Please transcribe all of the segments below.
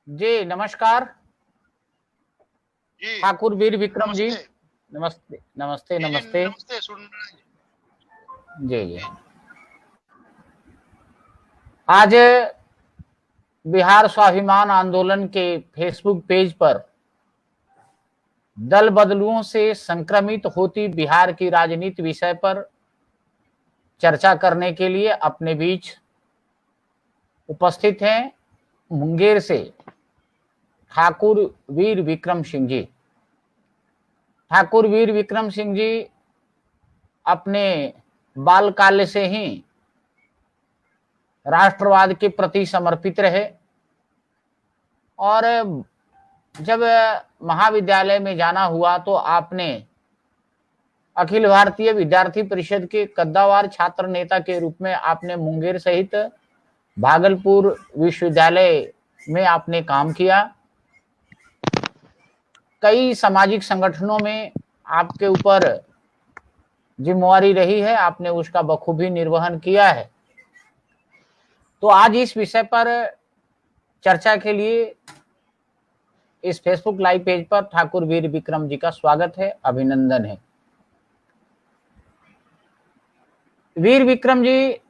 जी नमस्कार। जी, ठाकुर वीर विक्रम जी। नमस्ते। नमस्ते नमस्ते जी, जी, नमस्ते। नमस्ते सुन रहे हैं। जी जी। जी, आज बिहार स्वाभिमान आंदोलन के फेसबुक पेज पर दल बदलुओं से संक्रमित होती बिहार की राजनीति विषय पर चर्चा करने के लिए अपने बीच उपस्थित हैं मुंगेर से ठाकुर वीर विक्रम सिंह जी। ठाकुर वीर विक्रम सिंह जी अपने बालकाल से ही राष्ट्रवाद के प्रति समर्पित रहे और जब महाविद्यालय में जाना हुआ तो आपने अखिल भारतीय विद्यार्थी परिषद के कद्दावर छात्र नेता के रूप में आपने मुंगेर सहित भागलपुर विश्वविद्यालय में आपने काम किया। कई सामाजिक संगठनों में आपके ऊपर जिम्मेवारी रही है, आपने उसका बखूबी निर्वहन किया है। तो आज इस विषय पर चर्चा के लिए इस फेसबुक लाइव पेज पर ठाकुर वीर विक्रम जी का स्वागत है, अभिनंदन है। वीर विक्रम जी,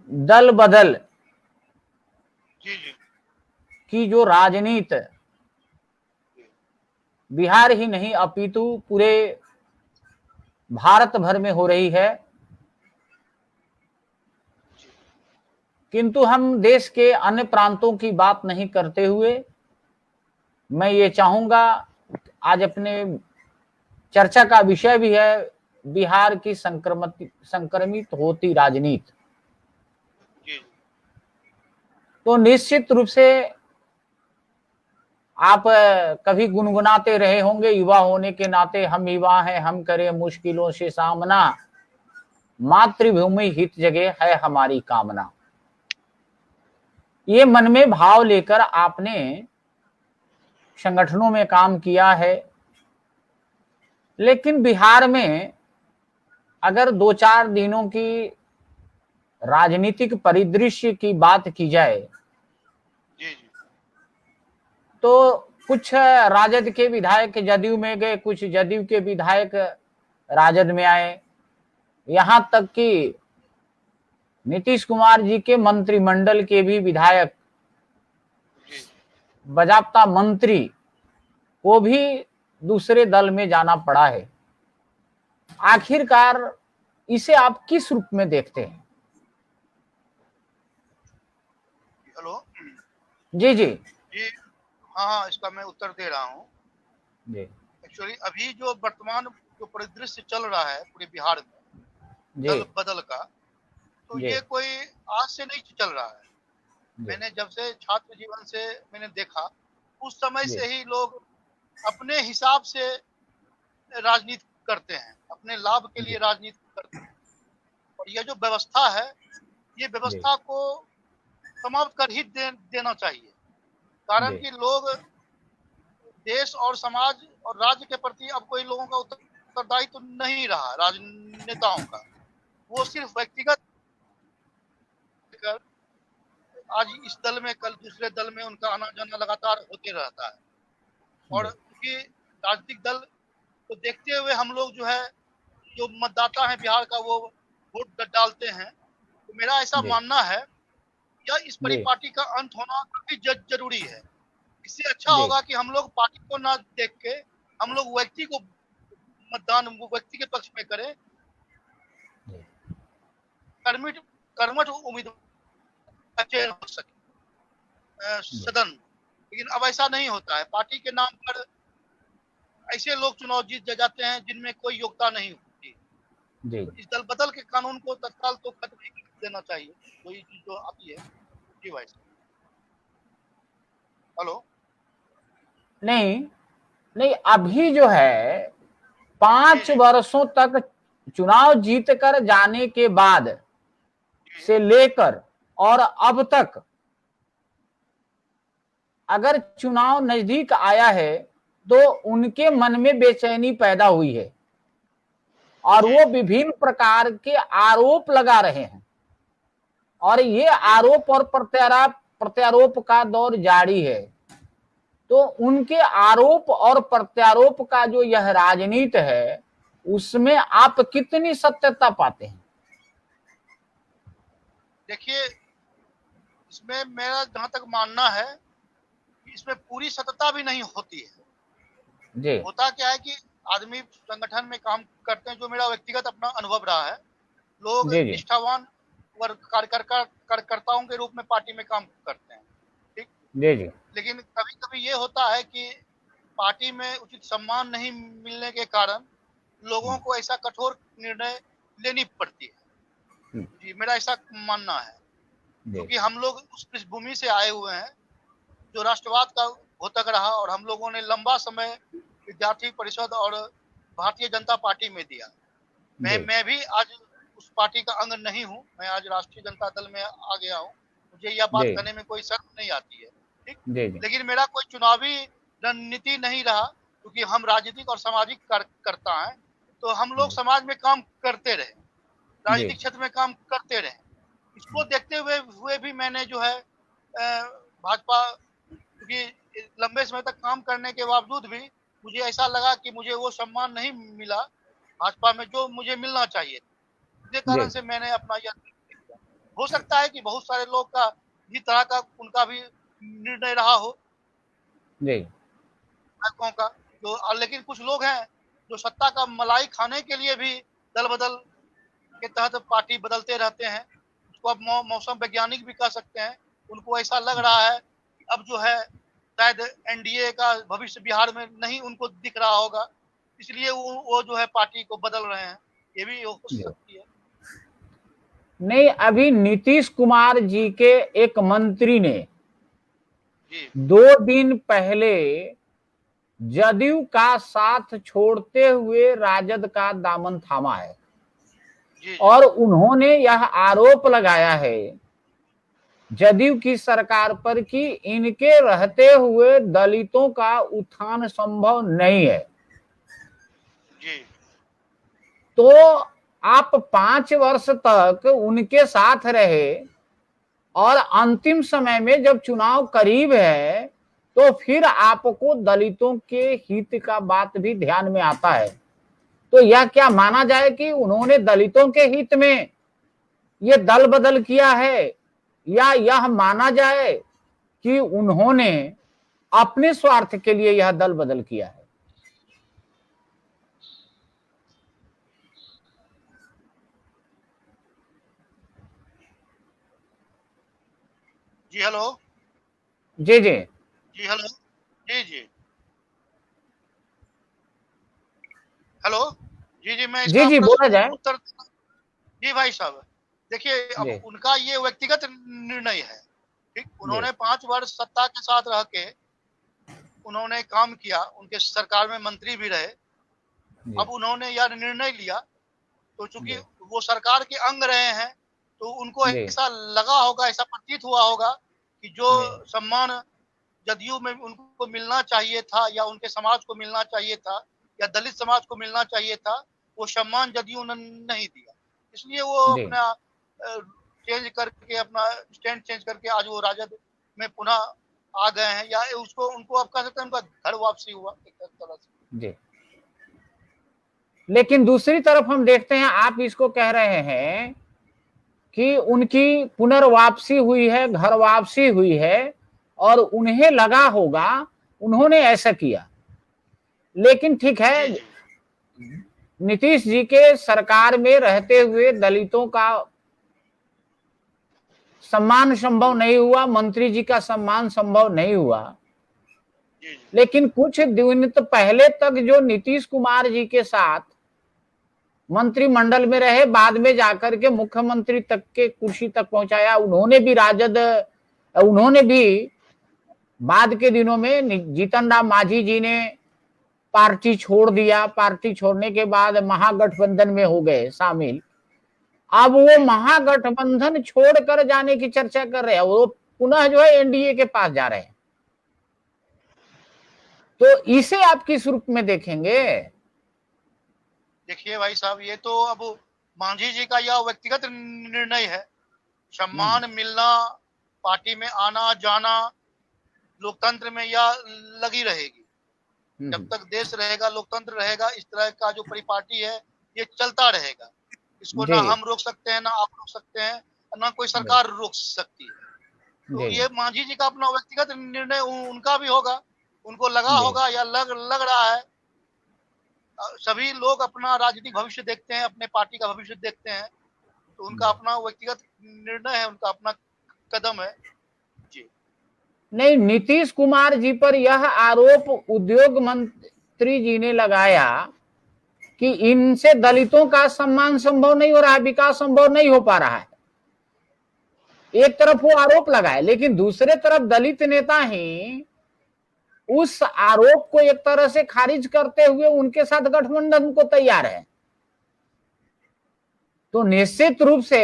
दल बदल जी, जी, की जो राजनीति बिहार ही नहीं अपितु पूरे भारत भर में हो रही है, किंतु हम देश के अन्य प्रांतों की बात नहीं करते हुए मैं ये चाहूंगा, आज अपने चर्चा का विषय भी है बिहार की संक्रमित होती राजनीति। जी, तो निश्चित रूप से आप कभी गुनगुनाते रहे होंगे, युवा होने के नाते हम युवा हैं, हम करें मुश्किलों से सामना, मातृभूमि हित जगह है हमारी कामना। ये मन में भाव लेकर आपने संगठनों में काम किया है, लेकिन बिहार में अगर दो चार दिनों की राजनीतिक परिदृश्य की बात की जाए जी, जी, तो कुछ राजद के विधायक जदयू में गए, कुछ जदयू के विधायक राजद में आए, यहां तक कि नीतीश कुमार जी के मंत्रिमंडल के भी विधायक, जी, बजाप्ता मंत्री को भी दूसरे दल में जाना पड़ा है। आखिरकार इसे आप किस रूप में देखते हैं? हेलो। जी जी जी, हाँ, हाँ, इसका मैं उत्तर दे रहा हूँ। जी एक्चुअली अभी जो वर्तमान जो परिदृश्य चल रहा है पूरे बिहार में, जी दल बदल का, तो जी ये कोई आज से नहीं चल रहा है। जी मैंने जब से छात्र जीवन से मैंने देखा, उस समय जी से ही लोग अपने हिसाब से राजनीति करते हैं, अपने लाभ के लिए जी राजनीति करते हैं। और ये जो व्यवस्था है, ये जी व्यवस्था को समाप्त कर ही देना चाहिए। कारण जी कि लोग देश और समाज और राज्य के प्रति अब कोई लोगों का उत्तरदायित्व तो नहीं रहा राजनेताओं का। वो सिर्फ व्यक्तिगत कर आज इस दल में कल दूसरे दल में उनका आना जाना लगातार होते रहता है। और जी क्योंकि राजनीतिक दल को देखते हुए हम लोग जो है, जो मतदाता है बिहार का, वो वोट डालते हैं। तो मेरा ऐसा जी मानना है, यह इस जी परिपाटी का अंत होना काफी जरूरी है। इससे अच्छा जी होगा कि हम लोग पार्टी को ना देख के हम लोग व्यक्ति को मतदान वो व्यक्ति के पक्ष में करें। जी कर्मठ कर्मठ उम्मीदवार चयन हो सके जी सदन। लेकिन अब ऐसा नहीं होता है। पार्टी के नाम पर ऐसे लोग चुनाव जीत जाते हैं जिनमें कोई योग्यता नहीं होती। जी तो इस दल बदल के कानून को तत्काल तो खत्म ही कर देना चाहिए। कोई चीज जो आती है। जी भाई साहब। हेलो। नहीं नहीं, अभी जो है जी, 5 जी, वर्षों तक चुनाव जीत कर जाने के बाद जी, से लेकर और अब तक अगर चुनाव नजदीक आया है तो उनके मन में बेचैनी पैदा हुई है और जी, वो विभिन्न प्रकार के आरोप लगा रहे हैं। और ये जी, आरोप और प्रत्यारोप प्रत्यारोप का दौर जारी है। तो उनके आरोप और प्रत्यारोप का जो यह राजनीति है, उसमें आप कितनी सत्यता पाते हैं? देखिए, इसमें मेरा जहां तक मानना है कि इसमें पूरी सत्यता भी नहीं होती है। जी होता क्या है कि आदमी संगठन में काम करते हैं, जो मेरा व्यक्तिगत अपना अनुभव रहा है, लोग जी जी निष्ठावान कार्यकर्ताओं के रूप में पार्टी में काम करते हैं, ठीक। जी जी लेकिन कभी कभी ये होता है कि पार्टी में उचित सम्मान नहीं मिलने के कारण लोगों को ऐसा कठोर निर्णय लेनी पड़ती है। जी, मेरा ऐसा मानना है, जी क्योंकि हम लोग उस पृष्ठभूमि से आए हुए हैं जो राष्ट्रवाद का घोतक रहा, और हम लोगों ने लंबा समय विद्यार्थी परिषद और भारतीय जनता पार्टी में दिया। जी मैं भी आज उस पार्टी का अंग नहीं हूँ, मैं आज राष्ट्रीय जनता दल में आ गया हूँ। मुझे यह बात जी करने में कोई शर्म नहीं आती है, ठीक। जी जी लेकिन मेरा कोई चुनावी रणनीति नहीं रहा, क्योंकि हम राजनीतिक और सामाजिक कार्यकर्ता हैं। तो हम लोग समाज में काम करते रहे, जी राजनीतिक क्षेत्र में काम करते रहे। इसको देखते हुए भी मैंने जो है भाजपा, क्योंकि लंबे समय तक काम करने के बावजूद भी मुझे ऐसा लगा कि मुझे वो सम्मान नहीं मिला भाजपा में जो मुझे मिलना चाहिए। इसी कारण जी से मैंने अपना यह निर्णय किया। हो सकता है कि बहुत सारे लोग का इसी तरह का उनका भी निर्णय रहा हो, जी नायकों का, जो लेकिन कुछ लोग हैं जो सत्ता का मलाई खाने के लिए भी दल बदल के तहत पार्टी बदलते रहते हैं। उसको आप मौसम वैज्ञानिक भी कह सकते हैं। उनको ऐसा लग रहा है कि अब जो है शायद एनडीए का भविष्य बिहार में नहीं उनको दिख रहा होगा, इसलिए वो जो है पार्टी को बदल रहे हैं। ये भी हो जी। सकती है। नहीं, अभी नीतीश कुमार जी के एक मंत्री ने जी 2 दिन पहले जदयू का साथ छोड़ते हुए राजद का दामन थामा है जी जी और उन्होंने यह आरोप लगाया है जदयू की सरकार पर कि इनके रहते हुए दलितों का उत्थान संभव नहीं है। जी तो आप 5 वर्ष तक उनके साथ रहे और अंतिम समय में जब चुनाव करीब है तो फिर आपको दलितों के हित का बात भी ध्यान में आता है। तो यह क्या माना जाए कि उन्होंने दलितों के हित में ये दल बदल किया है, या यह माना जाए कि उन्होंने अपने स्वार्थ के लिए यह दल बदल किया है? जी हेलो। जी जी जी हेलो। जी जी हेलो। जी जी, मैं जी इसका जी बोला प्रश्न जाए। उत्तर। जी भाई साहब, देखिए, अब जी उनका ये व्यक्तिगत निर्णय है, ठीक। जी उन्होंने 5 वर्ष सत्ता के साथ रह के उन्होंने काम किया, उनके सरकार में मंत्री भी रहे। जी अब उन्होंने यह निर्णय लिया, तो चूंकि जी वो सरकार के अंग रहे हैं, तो उनको जी ऐसा लगा होगा, ऐसा प्रतीत हुआ होगा कि जो जी सम्मान जदयू में उनको मिलना चाहिए था, या उनके समाज को मिलना चाहिए था, या दलित समाज को मिलना चाहिए था, वो सम्मान जदयू ने नहीं दिया। इसलिए वो जी अपना चेंज करके, अपना स्टैंड चेंज करके आज वो राजद में पुनः आ गए हैं, या उसको उनको आप कह सकते हैं उनका घर वापसी हुआ एक तरह से। जी। लेकिन दूसरी तरफ हम देखते हैं, आप इसको कह रहे हैं कि उनकी पुनर्वापसी हुई है, घर वापसी हुई है और उन्हें लगा होगा उन्होंने ऐसा किया। लेकिन ठीक है, जी जी नीतीश जी के सरकार में रहते हुए दलितों का सम्मान संभव नहीं हुआ, मंत्री जी का सम्मान संभव नहीं हुआ। जी जी लेकिन कुछ दिन तो पहले तक जो नीतीश कुमार जी के साथ मंत्रिमंडल में रहे, बाद में जाकर के मुख्यमंत्री तक के कुर्सी तक पहुंचाया, उन्होंने भी बाद के दिनों में जीतन राम मांझी जी ने पार्टी छोड़ दिया। पार्टी छोड़ने के बाद महागठबंधन में हो गए शामिल। अब वो जी महागठबंधन छोड़कर जाने की चर्चा कर रहे हैं, वो पुनः जो है एनडीए के पास जा रहे हैं। तो इसे आप किस रूप में देखेंगे? देखिए भाई साहब, ये तो अब मांझी जी का यह व्यक्तिगत निर्णय है। सम्मान मिलना पार्टी में आना जाना लोकतंत्र में या लगी रहेगी। जब तक देश रहेगा, लोकतंत्र रहेगा, इस तरह का जो परिपाटी है ये चलता रहेगा। इसको ना हम रोक सकते हैं, ना आप रोक सकते हैं, ना कोई सरकार रोक सकती है। तो ये मांझी जी का अपना व्यक्तिगत निर्णय उनका भी होगा, उनको लगा होगा या लग रहा है। सभी लोग अपना राजनीतिक भविष्य देखते हैं, अपने पार्टी का भविष्य देखते हैं, तो उनका अपना व्यक्तिगत निर्णय है, उनका अपना कदम है। जी नहीं, नीतीश कुमार जी पर यह आरोप उद्योग मंत्री जी ने लगाया कि इनसे दलितों का सम्मान संभव नहीं हो रहा है, विकास संभव नहीं हो पा रहा है। एक तरफ वो आरोप लगाए, लेकिन दूसरे तरफ दलित नेता ही उस आरोप को एक तरह से खारिज करते हुए उनके साथ गठबंधन को तैयार है। तो निश्चित रूप से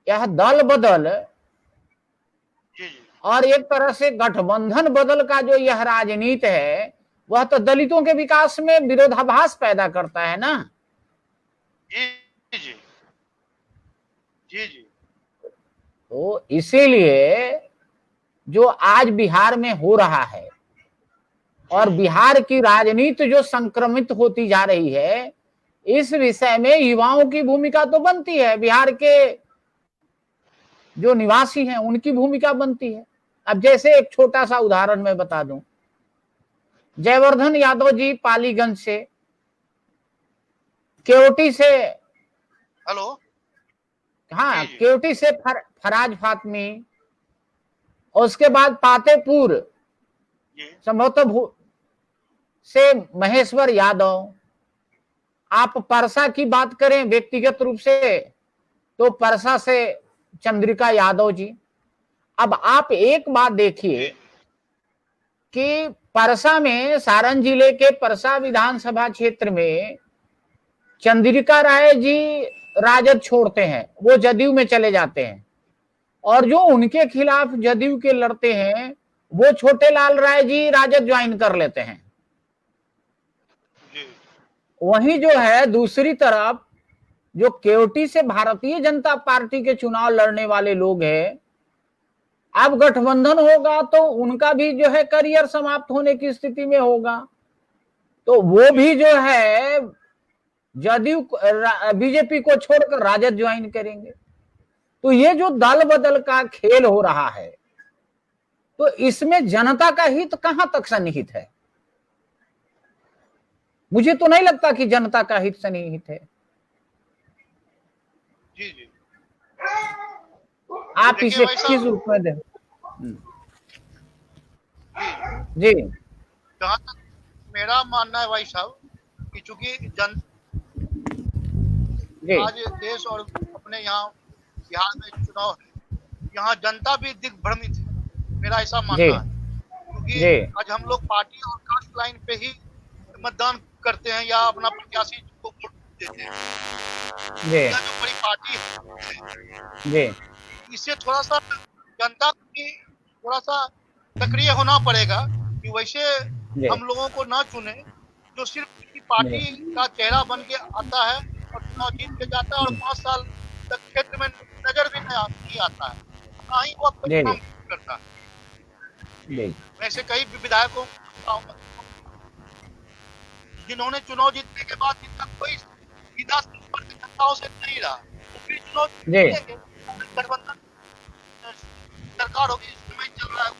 यह दल बदल और एक तरह से गठबंधन बदल का जो यह राजनीति है, वह तो दलितों के विकास में विरोधाभास पैदा करता है ना। जी जी जी जी। तो इसीलिए जो आज बिहार में हो रहा है और बिहार की राजनीति जो संक्रमित होती जा रही है, इस विषय में युवाओं की भूमिका तो बनती है, बिहार के जो निवासी हैं उनकी भूमिका बनती है। अब जैसे एक छोटा सा उदाहरण मैं बता दूं, जयवर्धन यादव जी पालीगंज से, केवटी से, हेलो, हाँ केवटी से फराज फातमी, और उसके बाद पातेपुर संभवतः से महेश्वर यादव। आप परसा की बात करें व्यक्तिगत रूप से तो परसा से चंद्रिका यादव जी। अब आप एक बात देखिए कि परसा में, सारण जिले के परसा विधानसभा क्षेत्र में चंद्रिका राय जी राजद छोड़ते हैं, वो जदयू में चले जाते हैं, और जो उनके खिलाफ जदयू के लड़ते हैं वो छोटे लाल राय जी राजद ज्वाइन कर लेते हैं। वहीं जो है दूसरी तरफ जो केवटी से भारतीय जनता पार्टी के चुनाव लड़ने वाले लोग हैं, अब गठबंधन होगा तो उनका भी जो है करियर समाप्त होने की स्थिति में होगा, तो वो भी जो है जदयू बीजेपी को छोड़कर राजद ज्वाइन करेंगे। तो ये जो दल बदल का खेल हो रहा है, तो इसमें जनता का हित कहां तक सन्निहित है? मुझे तो नहीं लगता कि जनता का हित सन्निहित है। जी जी। आप इसे किस रूप में दें? जी, जहां तक मेरा मानना है भाई साहब कि चूंकि आज देश और अपने यहाँ बिहार में चुनाव है, यहाँ जनता भी दिग्भ्रमित है, मेरा ऐसा मानना है। क्योंकि आज हम लोग पार्टी और कास्ट लाइन पे ही मतदान करते हैं या अपना प्रत्याशी को वोट देते हैं। जो बड़ी पार्टी है, इससे थोड़ा सा जनता की थोड़ा सा सक्रिय होना पड़ेगा कि वैसे हम लोगों को ना चुने जो सिर्फ किसी पार्टी का चेहरा बन के आता है और चुनाव जीत के जाता है और 5 साल तक क्षेत्र में नजर भी नहीं आता है, ना ही वो काम करता है। वैसे कई विधायकों जिन्होंने चुनाव जीतने के बाद जिनका कोई सीधा संपर्क जनताओं से नहीं रहा, तो फिर चुनाव जीतेंगे, गठबंधन सरकार होगी, चल रहा है,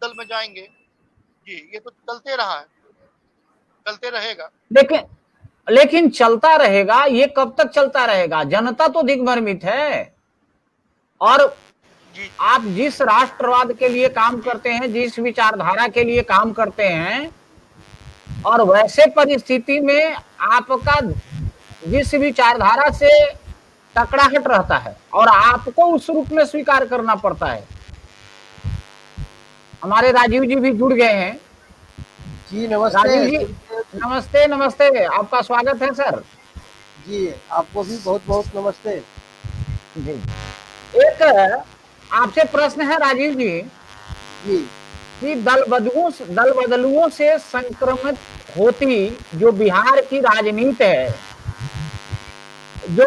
दल में जाएंगे। जी, ये तो चलते रहा है, चलते रहेगा। लेकिन चलता रहेगा, ये कब तक चलता रहेगा? जनता तो दिग्भ्रमित है। और आप जिस राष्ट्रवाद के लिए काम करते हैं, जिस विचारधारा के लिए काम करते हैं, और वैसे परिस्थिति में आपका जिस विचारधारा से टकराहट रहता है और आपको उस रूप में स्वीकार करना पड़ता है। हमारे राजीव जी भी जुड़ गए हैं। जी नमस्ते। राजीव जी नमस्ते। नमस्ते, आपका स्वागत है सर। जी आपको भी बहुत बहुत नमस्ते। जी, एक आपसे प्रश्न है राजीव जी कि दल बदलुओं से संक्रमित होती जो बिहार की राजनीति है, जो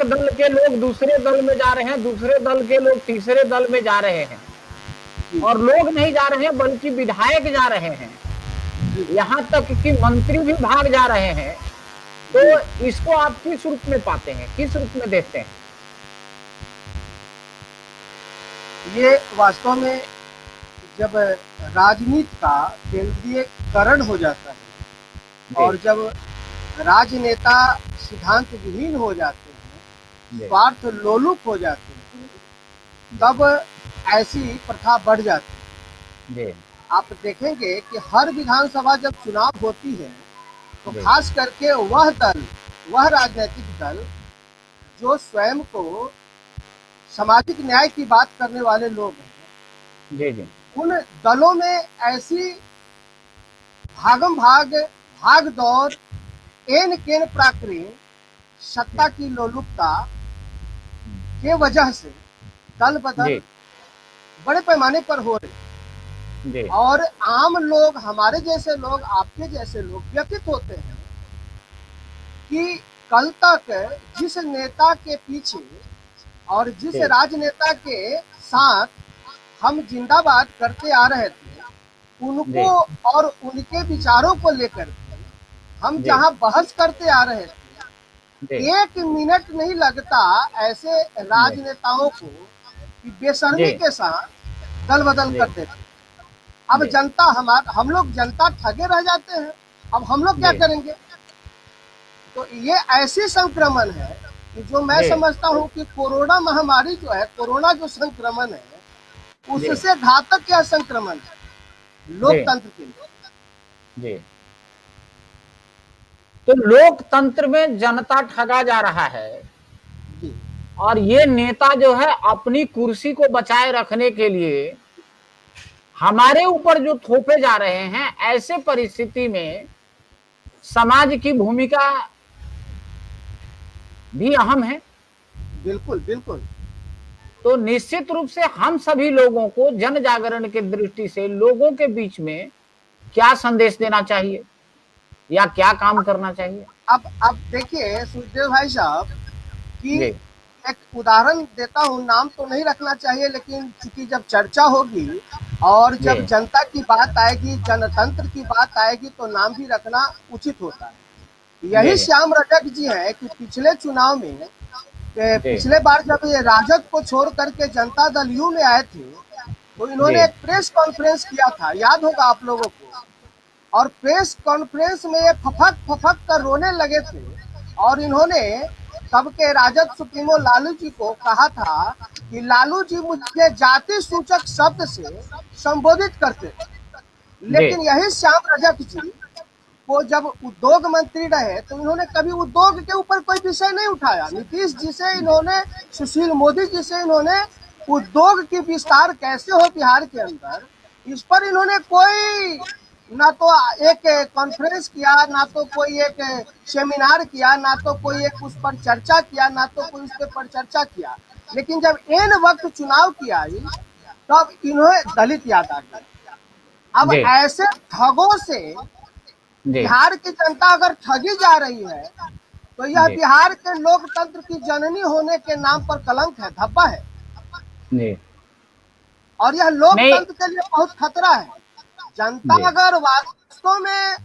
एक दल के लोग दूसरे दल में जा रहे हैं, दूसरे दल के लोग तीसरे दल में जा रहे हैं, और लोग नहीं जा रहे हैं बल्कि विधायक जा रहे हैं, यहाँ तक कि मंत्री भी भाग जा रहे हैं। तो इसको आप किस रूप में पाते हैं, किस रूप में देखते हैं? ये वास्तव में जब राजनीति का केंद्रीयकरण हो जाता है और जब राजनेता सिद्धांत विहीन हो जाते हैं, स्वार्थ लोलुप हो जाते हैं, तब ऐसी प्रथा बढ़ जाती है। आप देखेंगे कि हर विधानसभा जब चुनाव होती है तो खास करके वह राजनीतिक दल जो स्वयं को सामाजिक न्याय की बात करने वाले लोग हैं, उन दलों में ऐसी भाग दौड़, एन केन प्राकृत सत्ता की लोलुपता के वजह से दल बदल बड़े पैमाने पर हो रहे, और आम लोग, हमारे जैसे लोग, आपके जैसे लोग व्यथित होते हैं कि कल तक जिस नेता के पीछे और जिस राजनेता के साथ हम जिंदाबाद करते आ रहे थे, उनको और उनके विचारों को लेकर हम जहां बहस करते आ रहे थे, एक मिनट नहीं लगता ऐसे राजनेताओं को कि बेशर्मी के साथ दल बदल करते थे। अब जनता, हम लोग जनता ठगे रह जाते हैं। अब हम लोग क्या करेंगे? तो ये ऐसी संक्रमण है कि जो मैं समझता हूँ कि कोरोना महामारी जो है, कोरोना जो संक्रमण है, उससे घातक यह संक्रमण है लोकतंत्र के लिए। तो लोकतंत्र में जनता ठगा जा रहा है, और ये नेता जो है अपनी कुर्सी को बचाए रखने के लिए हमारे ऊपर जो थोपे जा रहे हैं, ऐसे परिस्थिति में समाज की भूमिका भी अहम है। बिल्कुल बिल्कुल। तो निश्चित रूप से हम सभी लोगों को जन जागरण की दृष्टि से लोगों के बीच में क्या संदेश देना चाहिए या क्या काम करना चाहिए? अब देखिए सुखदेव भाई साहब कि एक उदाहरण देता हूँ, नाम तो नहीं रखना चाहिए, लेकिन चूंकि जब चर्चा होगी और जब जनता की बात आएगी, जनतंत्र की बात आएगी, तो नाम भी रखना उचित होता है। यही श्याम रजक जी हैं कि पिछले चुनाव में, पिछले बार जब ये राजद को छोड़ करके जनता दल यू में आए थे, तो इन्होंने एक प्रेस कॉन्फ्रेंस किया था, याद होगा आप लोगों को, और प्रेस कॉन्फ्रेंस में ये फफक कर रोने लगे थे, और इन्होंने सबके राजद सुप्रीमो लालू जी को कहा था कि लालू जी मुझे जाति सूचक शब्द से संबोधित करते थे। लेकिन यही श्याम रजक जी वो जब उद्योग मंत्री रहे तो इन्होंने कभी उद्योग के ऊपर कोई विषय नहीं उठाया। नीतीश जी से इन्होंने, सुशील मोदी जी से इन्होंने उद्योग की विस्तार कैसे हो बिहार के अंदर, इस पर इन्होंने कोई ना तो एक कॉन्फ्रेंस किया, ना तो कोई एक सेमिनार किया, ना तो कोई एक उस पर चर्चा किया, ना तो कोई उसके पर चर्चा किया। लेकिन जब एन वक्त चुनाव की आई तब इन्हें दलित याद आ गया। अब ऐसे ठगों से बिहार की जनता अगर ठगी जा रही है तो यह बिहार के लोकतंत्र की जननी होने के नाम पर कलंक है, धब्बा है, और यह लोकतंत्र के लिए बहुत खतरा है। जनता अगर वास्तव में,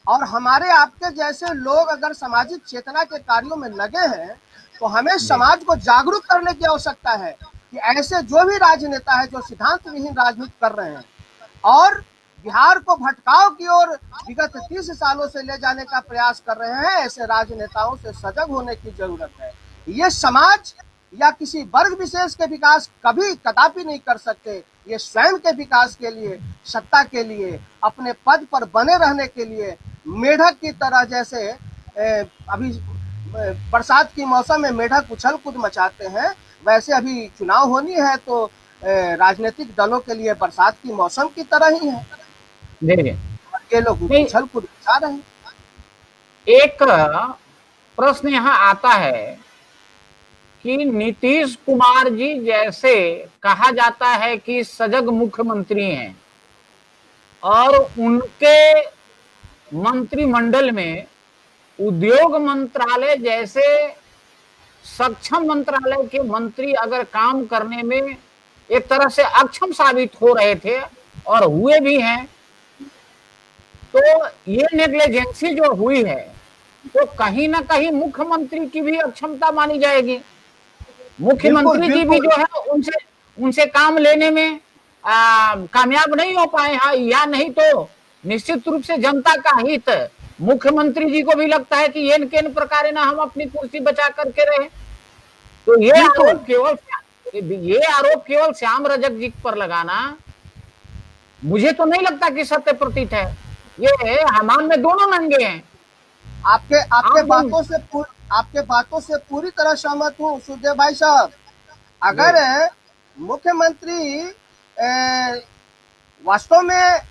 और हमारे आपके जैसे लोग अगर सामाजिक चेतना के कार्यों में लगे हैं, तो हमें समाज को जागरूक करने की आवश्यकता है कि ऐसे जो भी राजनेता है जो सिद्धांत विहीन राजनीति कर रहे हैं और बिहार को भटकाव की ओर विगत 30 सालों से ले जाने का प्रयास कर रहे हैं, ऐसे राजनेताओं से सजग होने की जरूरत है। ये समाज या किसी वर्ग विशेष के विकास कभी कदापि नहीं कर सकते। ये स्वयं के विकास के लिए, सत्ता के लिए, अपने पद पर बने रहने के लिए मेढक की तरह, जैसे अभी बरसात की मौसम में मेढक उछल कूद मचाते हैं, वैसे अभी चुनाव होनी है तो राजनीतिक दलों के लिए बरसात की मौसम की तरह ही है। ये लोग उछल कूद मचा रहे हैं। एक प्रश्न यहाँ आता है कि नीतीश कुमार जी जैसे कहा जाता है कि सजग मुख्यमंत्री हैं और उनके मंत्रिमंडल में उद्योग मंत्रालय जैसे सक्षम मंत्रालय के मंत्री अगर काम करने में एक तरह से अक्षम साबित हो रहे थे और हुए भी हैं, तो ये नेग्लिजेंसी जो हुई है तो कहीं ना कहीं मुख्यमंत्री की भी अक्षमता मानी जाएगी। मुख्यमंत्री जी भी जो है उनसे काम लेने में कामयाब नहीं हो पाए हैं, या नहीं तो निश्चित रूप से जनता का हित मुख्यमंत्री जी को भी लगता है कि इन किन प्रकार ना हम अपनी कुर्सी बचा करके रहे। तो ये आरोप केवल श्याम रजक जी पर लगाना मुझे तो नहीं लगता कि सत्य प्रतीत है। ये हमाम में दोनों नंगे हैं। आपके बातों से पूरी तरह सहमत हूँ सुखदेव भाई साहब। अगर मुख्यमंत्री वास्तव में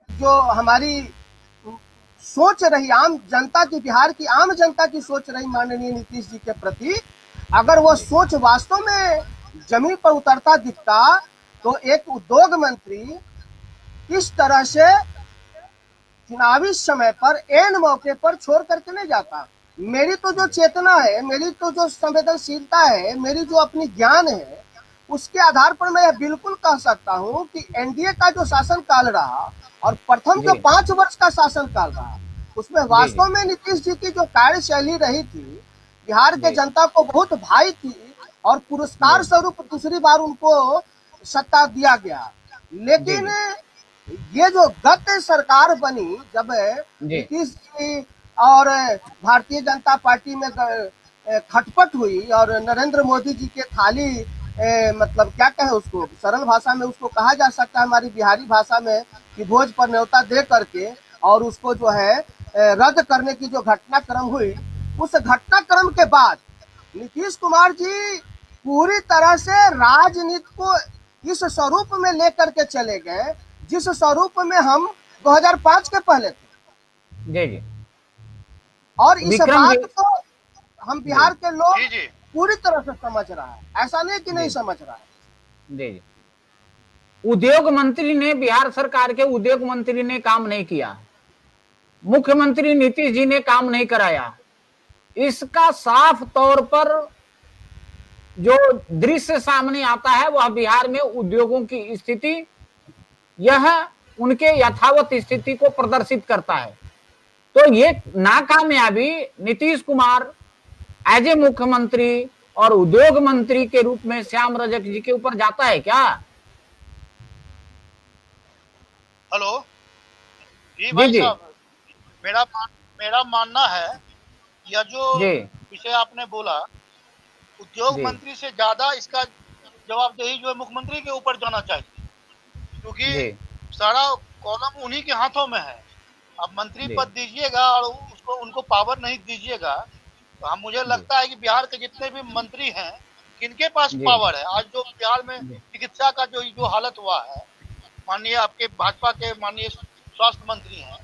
जो हमारी सोच रही आम जनता की, बिहार की आम जनता की सोच रही माननीय नीतीश जी के प्रति, अगर वो सोच वास्तव में जमीन पर उतरता दिखता तो एक उद्योग मंत्री किस तरह से चुनावी समय पर एन मौके पर छोड़ करके नहीं जाता। मेरी तो जो चेतना है, मेरी तो जो संवेदनशीलता है, मेरी जो अपनी ज्ञान है, उसके आधार पर मैं बिल्कुल कह सकता हूं कि एनडीए का जो शासन काल रहा और प्रथम जो 5 वर्ष का शासन काल रहा, उसमें वास्तव में नीतीश जी की जो कार्यशैली रही थी, बिहार के जनता को बहुत भाई थी और पुरस्कार स्वरूप दूसरी बार उनको सत्ता दिया गया। लेकिन ये जो गत सरकार बनी, जब नीतीश जी और भारतीय जनता पार्टी में खटपट हुई और नरेंद्र मोदी जी के थाली मतलब क्या कहे उसको, सरल भाषा में उसको कहा जा सकता है हमारी बिहारी भाषा में कि भोज पर न्योता दे करके और उसको जो है रद्द करने की जो घटनाक्रम हुई, उस घटनाक्रम के बाद नीतीश कुमार जी पूरी तरह से राजनीति को इस स्वरूप में लेकर के चले गए जिस स्वरूप में हम 2005 के पहले थे। जी। और इस बात को हम बिहार के लोग पूरी तरह से समझ रहा है, ऐसा नहीं कि नहीं समझ रहा है। जी। उद्योग मंत्री ने, बिहार सरकार के उद्योग मंत्री ने काम नहीं किया, मुख्यमंत्री नीतीश जी ने काम नहीं कराया। इसका साफ तौर पर जो दृश्य सामने आता है वह बिहार में उद्योगों की स्थिति, यह उनके यथावत स्थिति को प्रदर्शित करता है। तो ये नाकामयाबी नीतीश कुमार एज ए मुख्यमंत्री और उद्योग मंत्री के रूप में श्याम रजक जी के ऊपर जाता है क्या? हेलो जी भाई साहब, मेरा मानना है यह जो विषय आपने बोला, उद्योग मंत्री से ज्यादा इसका जवाबदेही जो है मुख्यमंत्री के ऊपर जाना चाहिए, क्योंकि सारा कॉलम उन्हीं के हाथों में है। अब मंत्री पद दीजिएगा और उसको उनको पावर नहीं दीजिएगा तो हम, मुझे लगता है कि बिहार के जितने भी मंत्री हैं किनके पास पावर है। आज जो बिहार में चिकित्सा का जो हालत हुआ है, माननीय आपके भाजपा के माननीय स्वास्थ्य मंत्री हैं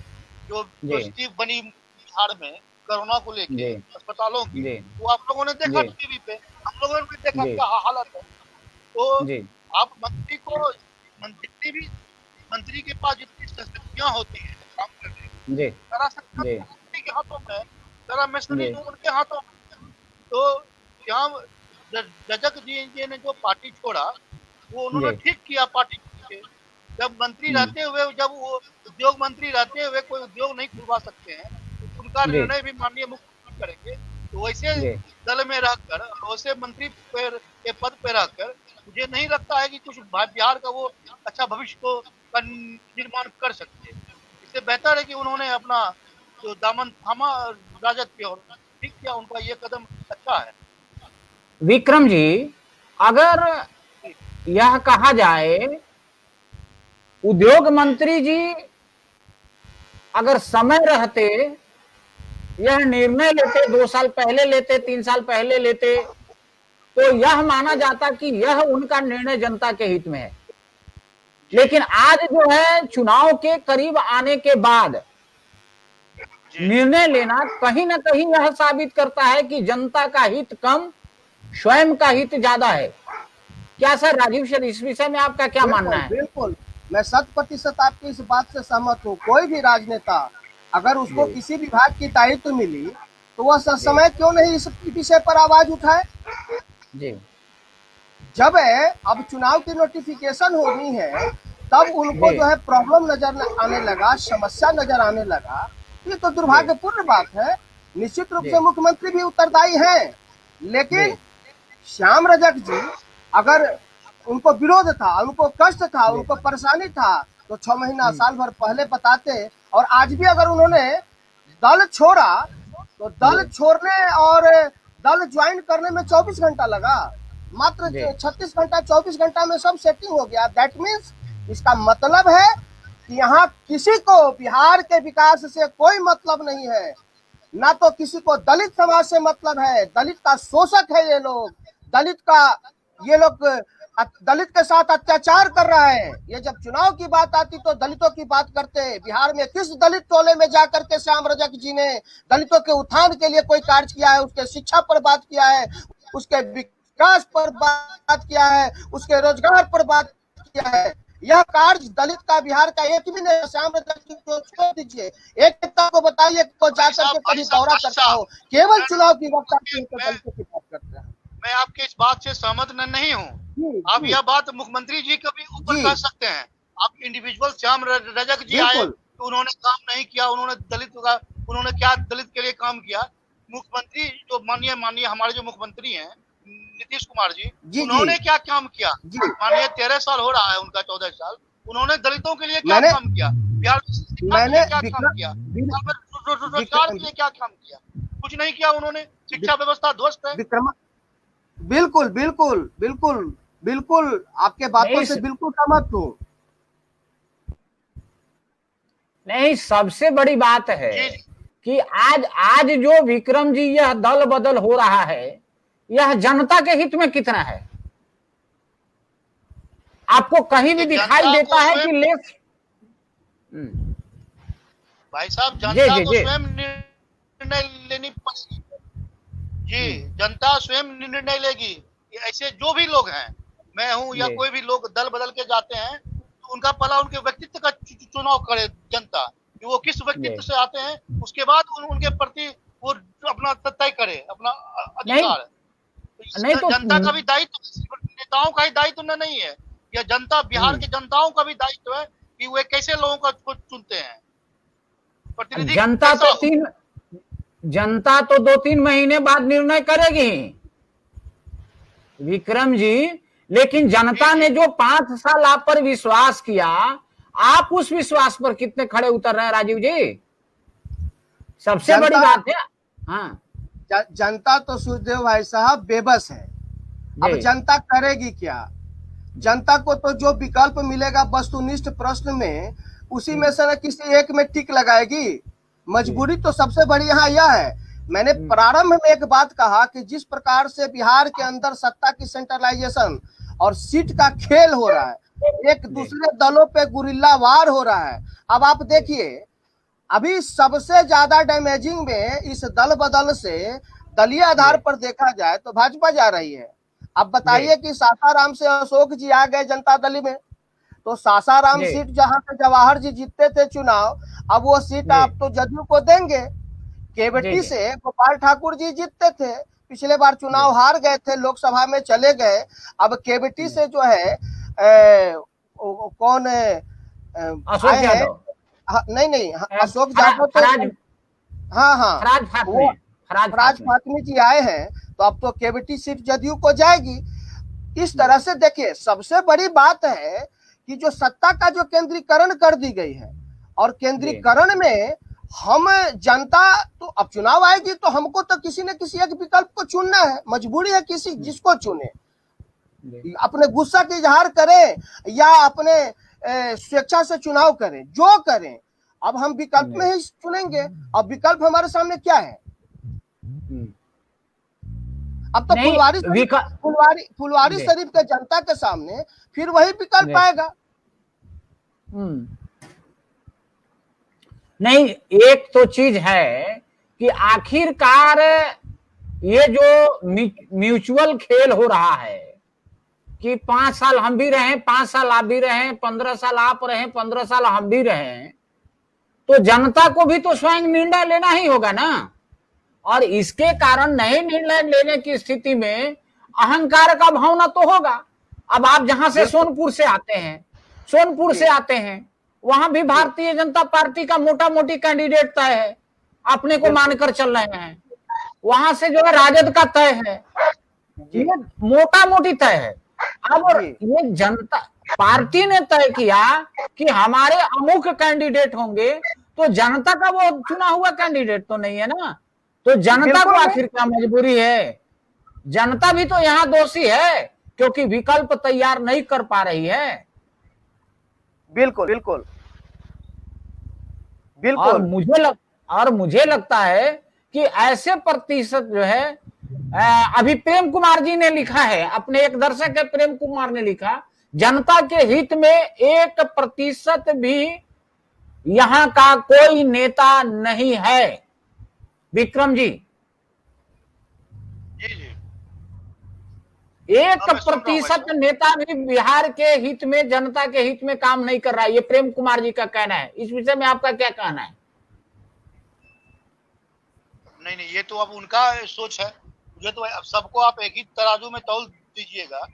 जो स्थिति बनी बिहार में कोरोना को लेके अस्पतालों की, वो आप लोगों ने देखा टीवी पे, हम लोगों ने भी देखा क्या हालत है। तो आप जितनी भी मंत्री के पास जितनी शक्तियां होती है काम करने की, सारा शक्ति के हाथों में, सारा मशीनरी उनके हाथों में। तो श्याम रजक जी ने जो पार्टी छोड़ा वो उन्होंने ठीक किया। पार्टी जब मंत्री रहते हुए, जब वो उद्योग मंत्री रहते हुए कोई उद्योग नहीं खुलवा सकते हैं तो उनका निर्णय भी माननीय मुख्यमंत्री करेंगे। तो वैसे दल में रहकर, वैसे मंत्री के पद पे रहकर मुझे नहीं लगता है कि कुछ बिहार का वो अच्छा भविष्य को निर्माण कर सकते हैं। इससे बेहतर है कि उन्होंने अपना जो दामन थामा राजद की ओर, ठीक किया, उनका ये कदम अच्छा है। विक्रम जी, अगर यह कहा जाए उद्योग मंत्री जी अगर समय रहते यह निर्णय लेते, 2 साल पहले लेते, 3 साल पहले लेते, तो यह माना जाता कि यह उनका निर्णय जनता के हित में है। लेकिन आज जो है चुनाव के करीब आने के बाद निर्णय लेना कहीं ना कहीं यह साबित करता है कि जनता का हित कम, स्वयं का हित ज्यादा है। क्या सर राजीव सर, इस विषय में आपका क्या मानना है? बिल्कुल, मैं 100% आपकी इस बात से सहमत हूँ। कोई भी राजनेता अगर उसको किसी विभाग की दायित्व मिली तो वह समय क्यों नहीं इस विषय पर आवाज उठाए? जी जब अब चुनाव की नोटिफिकेशन होनी है तब उनको जी जो है प्रॉब्लम नजर आने लगा, समस्या नजर आने लगा। ये तो दुर्भाग्यपूर्ण बात है। निश्चित रूप जी से मुख्यमंत्री भी उत्तरदायी हैं, लेकिन जी श्याम रजक जी अगर उनको विरोध था, उनको कष्ट था, जी उनको परेशानी था, तो 6 महीना साल भर हम्म, पहले बताते। और आज भी अगर उन्होंने दल छोड़ा तो दल जी छोड़ने और दल ज्वाइन करने में 24 घंटा लगा। मात्र जी 36 घंटा 24 घंटा में सब सेटिंग हो गया। दैट मीन्स इसका मतलब है कि यहाँ किसी को बिहार के विकास से कोई मतलब नहीं है, ना तो किसी को दलित समाज से मतलब है। दलित का शोषक है ये लोग, दलित का ये लोग दलित के साथ अत्याचार कर रहा है। ये जब चुनाव की बात आती तो दलितों की बात करते। बिहार में किस दलित टोले में जाकर के श्याम रजक जी ने दलितों के उत्थान के लिए कोई कार्य किया है? उसके शिक्षा पर बात किया है, उसके विकास पर बात किया है, उसके रोजगार पर बात किया है? यह कार्य दलित का बिहार का एक भी नहीं। श्याम रजक जी को छोड़ दीजिए, एक नेता को बताइए को जाकर के कभी दौरा करता हो, केवल चुनाव की वक्त आती है तो दलितों की बात करते हैं। मैं आपके इस बात से सहमत नहीं हूँ। जी आप जी यह बात मुख्यमंत्री जी के भी ऊपर जी कह सकते हैं। आप इंडिविजुअल श्याम रजक जी आए बिल्कुल तो उन्होंने काम नहीं किया, उन्होंने क्या दलित के लिए काम किया? मुख्यमंत्री जो माननीय हमारे जो मुख्यमंत्री हैं नीतीश कुमार जी, जी जी उन्होंने क्या काम किया? जी माननीय 13 साल हो रहा है उनका, 14 साल। उन्होंने दलितों के लिए क्या मैंने काम किया? बिहार में शिक्षा के मैंने लिए क्या काम किया? बिहार में रोजगार के लिए क्या काम किया? कुछ नहीं किया उन्होंने। शिक्षा व्यवस्था ध्वस्त है। विक्रमा बिल्कुल बिल्कुल बिल्कुल बिल्कुल आपके बातों नहीं से बिल्कुल सहमत हूँ। नहीं, सबसे बड़ी बात है जी कि आज आज जो विक्रम जी यह दल बदल हो रहा है, यह जनता के हित में कितना है? आपको कहीं भी दिखाई जनता देता को है स्वयं, कि लेफ्ट? भाई साहब, जी जनता जी को जी स्वयं निर्णय लेनी पड़ेगी। जी, जनता स्वयं निर्णय लेगी। ऐसे जो भी लोग हैं, मैं हूं या जी कोई भी लोग दल बदल के जाते हैं, तो उनका पहला उनके व्यक्तित्व का चुनाव करे जनता, कि वो किस जी व्यक्तित्व से आते हैं। उसके बाद उनके प्रति वो अपना तय करे, अपना नहीं अधिकार। नहीं तो जनता का भी दायित्व, सिर्फ नेताओं का ही दायित्व नहीं है। यह जनता, बिहार के जनताओं का भी दायित्व है कि वे कैसे लोगों को चुनते हैं, प्रतिनिधि जनता कैसा तो हो। जनता तो 2-3 महीने बाद निर्णय करेगी विक्रम जी, लेकिन जनता जी ने जो 5 साल आप पर विश्वास किया, आप उस विश्वास पर कितने खड़े उतर रहे हैं राजीव जी? सबसे बड़ी जनता बात है। हाँ जनता तो सुखदेव भाई साहब बेबस है। अब जी जनता करेगी क्या? जनता को तो जो विकल्प मिलेगा वस्तुनिष्ठ प्रश्न में, उसी में से न किसी एक में टिक लगाएगी। मजबूरी तो सबसे बड़ी यहाँ यह है। मैंने प्रारंभ में एक बात कहा कि जिस प्रकार से बिहार के अंदर सत्ता की सेंट्रलाइजेशन और सीट का खेल हो रहा है, एक दूसरे दलों पे गुरिल्ला वार हो रहा है। अब आप देखिए, अभी सबसे ज्यादा डैमेजिंग में इस दल बदल से दलीय आधार पर देखा जाए तो भाजपा जा रही है। अब बताइए कि सासाराम से अशोक जी आ गए जनता दल में, तो सासाराम जी सीट जहां से जवाहर जी जीतते थे चुनाव, अब वो सीट आप तो जदयू को देंगे। केवटी जी से गोपाल ठाकुर जी जीतते थे, पिछले बार चुनाव हार गए थे, लोकसभा में चले गए। अब केवटी से जो है कौन अशोक आए हैं? यादव, नहीं नहीं, अशोक यादव तो फराज हाँ हाँ फराज फातमी, वो फराज फराज फातमी। फातमी जी आए हैं, तो अब तो केवटी सीट जदयू को जाएगी। इस तरह से देखिए, सबसे बड़ी बात है कि जो सत्ता का जो केंद्रीकरण कर दी गई है, और केंद्रीकरण में हम जनता, तो अब चुनाव आएगी तो हमको तो किसी न किसी एक विकल्प को चुनना है, मजबूरी है किसी जिसको चुने। अपने गुस्सा का इजहार करें या अपने स्वेच्छा से चुनाव करें, जो करें, अब हम विकल्प में ही चुनेंगे। अब विकल्प हमारे सामने क्या है? अब तो फुलवारी शरीफ के जनता के सामने फिर वही विकल्प आएगा। नहीं, एक तो चीज है कि आखिरकार ये जो म्यूचुअल खेल हो रहा है कि 5 साल हम भी रहे, 5 साल आप भी रहे, 15 साल आप रहे, 15 साल हम भी रहे, तो जनता को भी तो स्वयं निर्णय लेना ही होगा ना। और इसके कारण नए निर्णय लेने की स्थिति में अहंकार का भावना तो होगा। अब आप जहां से सोनपुर से आते हैं वहां भी भारतीय जनता पार्टी का मोटा मोटी कैंडिडेट तय है, अपने को मानकर चल रहे हैं। वहां से जो है राजद का तय है, ये मोटा मोटी तय है। अब ये जनता पार्टी ने तय किया कि हमारे अमुक कैंडिडेट होंगे, तो जनता का वो चुना हुआ कैंडिडेट तो नहीं है ना, तो जनता को आखिर क्या मजबूरी है? जनता भी तो यहाँ दोषी है क्योंकि विकल्प तैयार नहीं कर पा रही है। बिल्कुल बिल्कुल और मुझे लगता है कि ऐसे प्रतिशत जो है, अभी प्रेम कुमार जी ने लिखा है, अपने एक दर्शक है प्रेम कुमार ने लिखा, जनता के हित में 1% भी यहां का कोई नेता नहीं है। विक्रम जी, जी 1% नेता भी बिहार के हित में, जनता के हित में काम नहीं कर रहा है, ये प्रेम कुमार जी का कहना है। इस विषय में आपका क्या कहना है? नहीं, ये तो अब उनका सोच है। मुझे तो अब सबको आप एक ही तराजू में तौल दीजिएगा,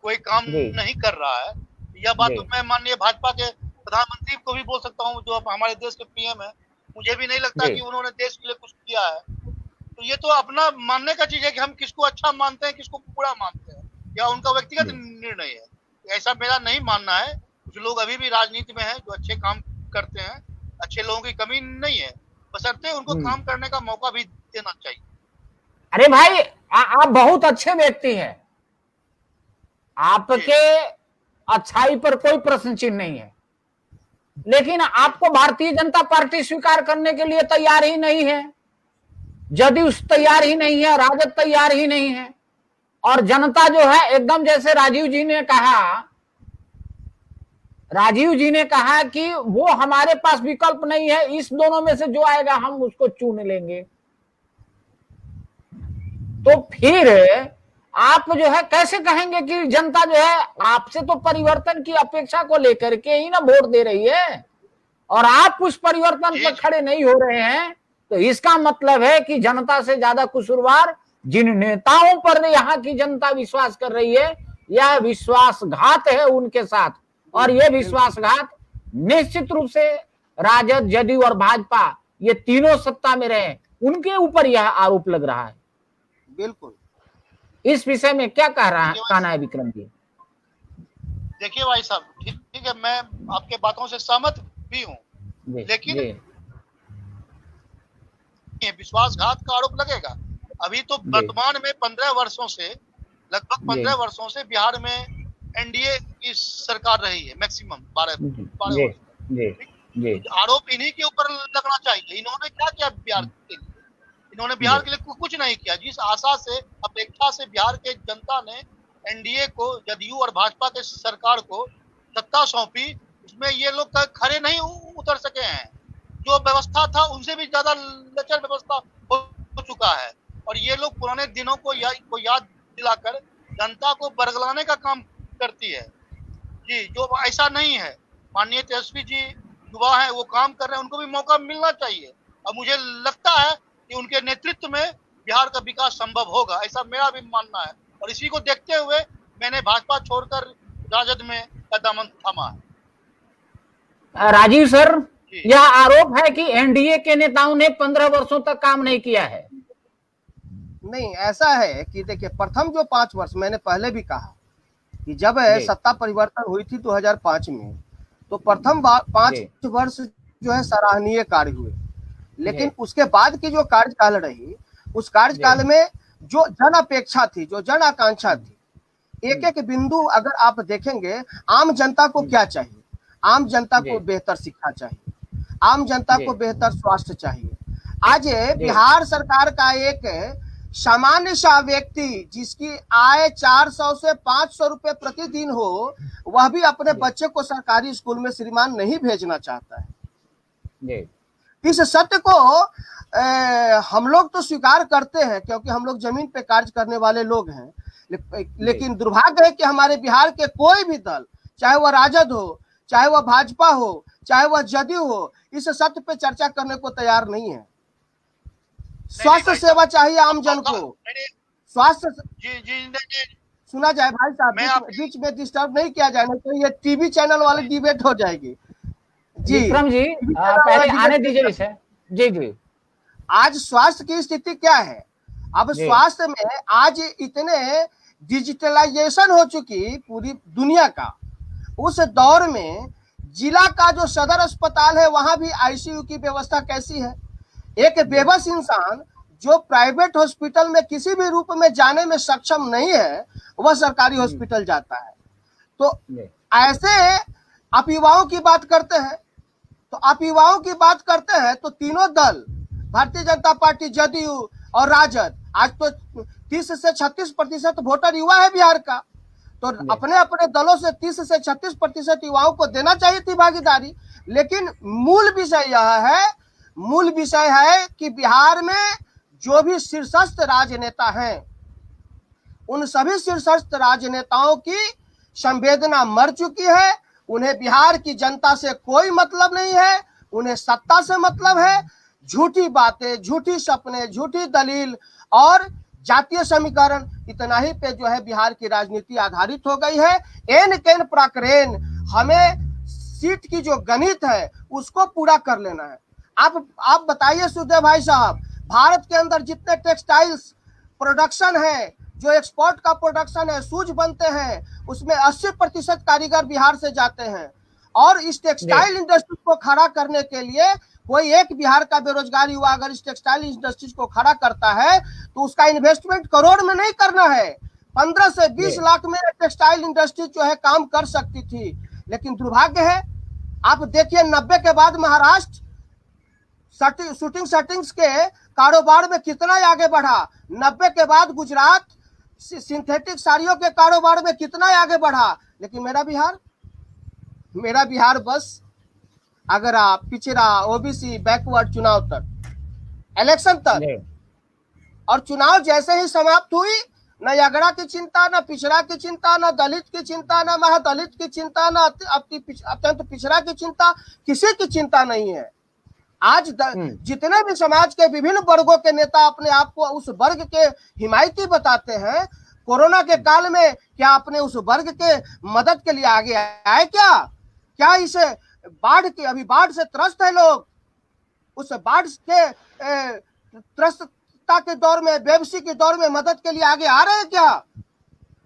कोई काम नहीं कर रहा है। यह बात तो मैं माननीय भाजपा के प्रधानमंत्री को भी बोल सकता हूँ, जो अब हमारे देश के पीएम है। मुझे भी नहीं लगता कि उन्होंने देश के लिए कुछ किया है। तो ये तो अपना मानने का चीज है कि हम किसको अच्छा मानते हैं, किसको बुरा मानते हैं, या उनका व्यक्तिगत निर्णय है। ऐसा मेरा नहीं मानना है। कुछ लोग अभी भी राजनीति में हैं जो अच्छे काम करते हैं, अच्छे लोगों की कमी नहीं है, बशर्ते उनको काम करने का मौका भी देना चाहिए। अरे भाई, आप बहुत अच्छे व्यक्ति हैं, आपके अच्छाई पर कोई प्रश्न चिन्ह नहीं है, लेकिन आपको भारतीय जनता पार्टी स्वीकार करने के लिए तैयार ही नहीं है, जदयू तैयार ही नहीं है, राजद तैयार ही नहीं है, और जनता जो है एकदम जैसे राजीव जी ने कहा कि वो हमारे पास विकल्प नहीं है, इस दोनों में से जो आएगा हम उसको चुन लेंगे। तो फिर आप जो है कैसे कहेंगे कि जनता जो है आपसे तो परिवर्तन की अपेक्षा को लेकर के ही ना वोट दे रही है, और आप उस परिवर्तन पर खड़े नहीं हो रहे हैं? तो इसका मतलब है कि जनता से ज्यादा कसूरवार जिन नेताओं पर यहाँ की जनता विश्वास कर रही है, यह विश्वासघात है उनके साथ। और यह विश्वासघात निश्चित रूप से राजद, जदयू और भाजपा, ये तीनों सत्ता में रहे, उनके ऊपर यह आरोप लग रहा है। बिल्कुल। इस विषय में क्या कहना है विक्रम जी? देखिए भाई साहब, ठीक है, मैं आपके बातों से सहमत भी हूँ, लेकिन विश्वासघात का आरोप लगेगा। अभी तो वर्तमान में 15 वर्षों से, लगभग 15 वर्षों से बिहार में एनडीए की सरकार रही है, मैक्सिमम 12 आरोप इन्हीं के ऊपर लगना चाहिए। इन्होंने क्या किया बिहार के लिए? इन्होंने बिहार के लिए कुछ नहीं किया। जिस आशा से, अपेक्षा से बिहार के जनता ने एनडीए को, जदयू और भाजपा के सरकार को सत्ता सौंपी, उसमें ये लोग खड़े नहीं उतर सके हैं। जो व्यवस्था था उनसे भी ज्यादा लचर व्यवस्था हो चुका है, और ये लोग पुराने दिनों को याद दिलाकर जनता को बरगलाने का काम करती है। जी, जो ऐसा नहीं है। माननीय तेजस्वी जी युवा हैं, वो काम कर रहे हैं, उनको भी मौका मिलना चाहिए। और मुझे लगता है कि उनके नेतृत्व में बिहार का विकास संभव होगा, ऐसा मेरा भी मानना है। और इसी को देखते हुए मैंने भाजपा छोड़कर राजद में कदम थामा है। राजीव सर, यह आरोप है कि एनडीए के नेताओं ने 15 वर्षों तक काम नहीं किया है। नहीं, ऐसा है कि देखिए, प्रथम जो 5 वर्ष, मैंने पहले भी कहा कि जब सत्ता परिवर्तन हुई थी 2005 में, तो प्रथम 5 वर्ष जो है सराहनीय कार्य हुए, लेकिन उसके बाद की जो कार्यकाल रही, उस कार्यकाल में जो जन अपेक्षा थी, जो जन आकांक्षा थी, एक एक बिंदु अगर आप देखेंगे, आम जनता को क्या चाहिए? आम जनता को बेहतर शिक्षा चाहिए, आम जनता को बेहतर स्वास्थ्य चाहिए। आज बिहार सरकार का एक सामान्य सा व्यक्ति जिसकी आय 400 से 500 रुपए प्रतिदिन हो, वह भी अपने बच्चे को सरकारी स्कूल में श्रीमान नहीं भेजना चाहता है। इस सत्य को हम लोग तो स्वीकार करते हैं, क्योंकि हम लोग जमीन पे कार्य करने वाले लोग हैं, लेकिन दुर्भाग्य है कि हमारे बिहार के कोई भी दल, चाहे वह राजद हो, चाहे वह भाजपा हो, चाहे वह जदयू हो, इस सत्य पे चर्चा करने को तैयार नहीं है। स्वास्थ्य सेवा चाहिए आम जन को, स्वास्थ्य जी जी नहीं, सुना जाए भाई साहब, बीच में डिस्टर्ब नहीं किया जाए, नहीं तो ये टीवी चैनल वाली डिबेट हो जाएगी। जी विक्रम जी पहले आने दीजिए इसे। जी जी आज स्वास्थ्य की स्थिति क्या है? अब स्वास्थ्य में आज इतने डिजिटलाइजेशन हो चुकी पूरी दुनिया का, उस दौर में जिला का जो सदर अस्पताल है वहां भी आईसीयू की व्यवस्था कैसी है? एक बेबस इंसान जो प्राइवेट हॉस्पिटल में किसी भी रूप में जाने में सक्षम नहीं है, वह सरकारी हॉस्पिटल जाता है। तो ऐसे आप युवाओं की बात करते हैं, तो आप युवाओं की बात करते हैं तो तीनों दल, भारतीय जनता पार्टी, जदयू और राजद, आज तो 30 से 36% वोटर युवा है बिहार का, तो अपने अपने दलों से 30 से 36% युवाओं को देना चाहिए थी भागीदारी। लेकिन मूल विषय है कि बिहार में जो भी शीर्षस्थ राजनेता हैं, उन सभी शीर्षस्थ राजनेताओं की संवेदना मर चुकी है। उन्हें बिहार की जनता से कोई मतलब नहीं है, उन्हें सत्ता से मतलब है। झूठी बातें, झूठी सपने, झूठी दलील और जातीय समीकरण, इतना ही पे जो है बिहार की राजनीति आधारित हो गई है। एन केन प्रकरेन, हमें सीट की जो गणित है उसको पूरा कर लेना है। आप बताइए सुदेव भाई साहब, भारत के अंदर जितने टेक्सटाइल्स प्रोडक्शन है, जो एक्सपोर्ट का प्रोडक्शन है, शूज बनते हैं, उसमें 80% कारीगर बिहार से जाते हैं। और इस टेक्सटाइल इंडस्ट्री को खड़ा करने के लिए कोई एक बिहार का बेरोजगार युवा अगर इस टेक्सटाइल इंडस्ट्रीज को खड़ा करता है तो उसका इन्वेस्टमेंट करोड़ में नहीं करना है, 15 से 20 लाख में टेक्सटाइल इंडस्ट्री जो है काम कर सकती थी। लेकिन दुर्भाग्य है, आप देखिए 90 के बाद महाराष्ट्र शूटिंग सेटिंग्स के कारोबार में कितना आगे बढ़ा, 90 के बाद गुजरात सिंथेटिक साड़ियों के कारोबार में कितना आगे बढ़ा। लेकिन मेरा बिहार बस अगर आप पिछड़ा, ओबीसी, बैकवर्ड चुनाव तक, इलेक्शन तक, और चुनाव जैसे ही समाप्त हुई, न अगड़ा की चिंता, न पिछड़ा की चिंता, न दलित की चिंता, न महादलित की चिंता, न अत्यंत पिछड़ा की चिंता, किसी की चिंता नहीं है। आज जितने भी समाज के विभिन्न वर्गों के नेता अपने आप को उस वर्ग के हिमायती बताते हैं, कोरोना के काल में क्या अपने उस वर्ग के मदद के लिए आगे आए? क्या इसे अभी बाढ़ से त्रस्त है लोग, उस बाढ़ के त्रस्तता के दौर में, बेबसी के दौर में मदद के लिए आगे आ रहे हैं क्या?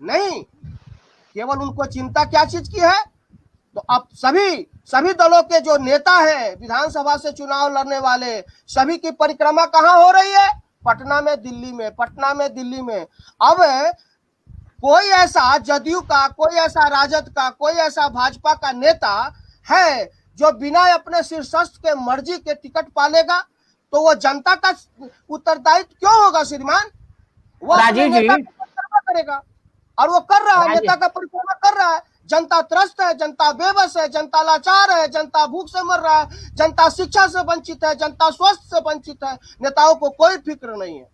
नहीं, केवल उनको चिंता क्या चीज की है? तो अब सभी दलों के जो नेता हैं, विधानसभा से चुनाव लड़ने वाले, सभी की परिक्रमा कहाँ हो रही है? पटना में, दिल्ली में, पटना में, दिल्ली में। अब कोई ऐसा जदयू का, कोई ऐसा राजद का, कोई ऐसा भाजपा का नेता है जो बिना अपने शीर्षस्थ के मर्जी के टिकट पालेगा, तो वो जनता का उत्तरदायित्व क्यों होगा श्रीमान? वो अपने नेता का परिक्रमा करेगा, और वो कर रहा है, नेता का परिक्रमा कर रहा है। जनता त्रस्त है, जनता बेबस है, जनता लाचार है, जनता भूख से मर रहा है, जनता शिक्षा से वंचित है, जनता स्वास्थ्य से वंचित है। नेताओं को कोई फिक्र नहीं है,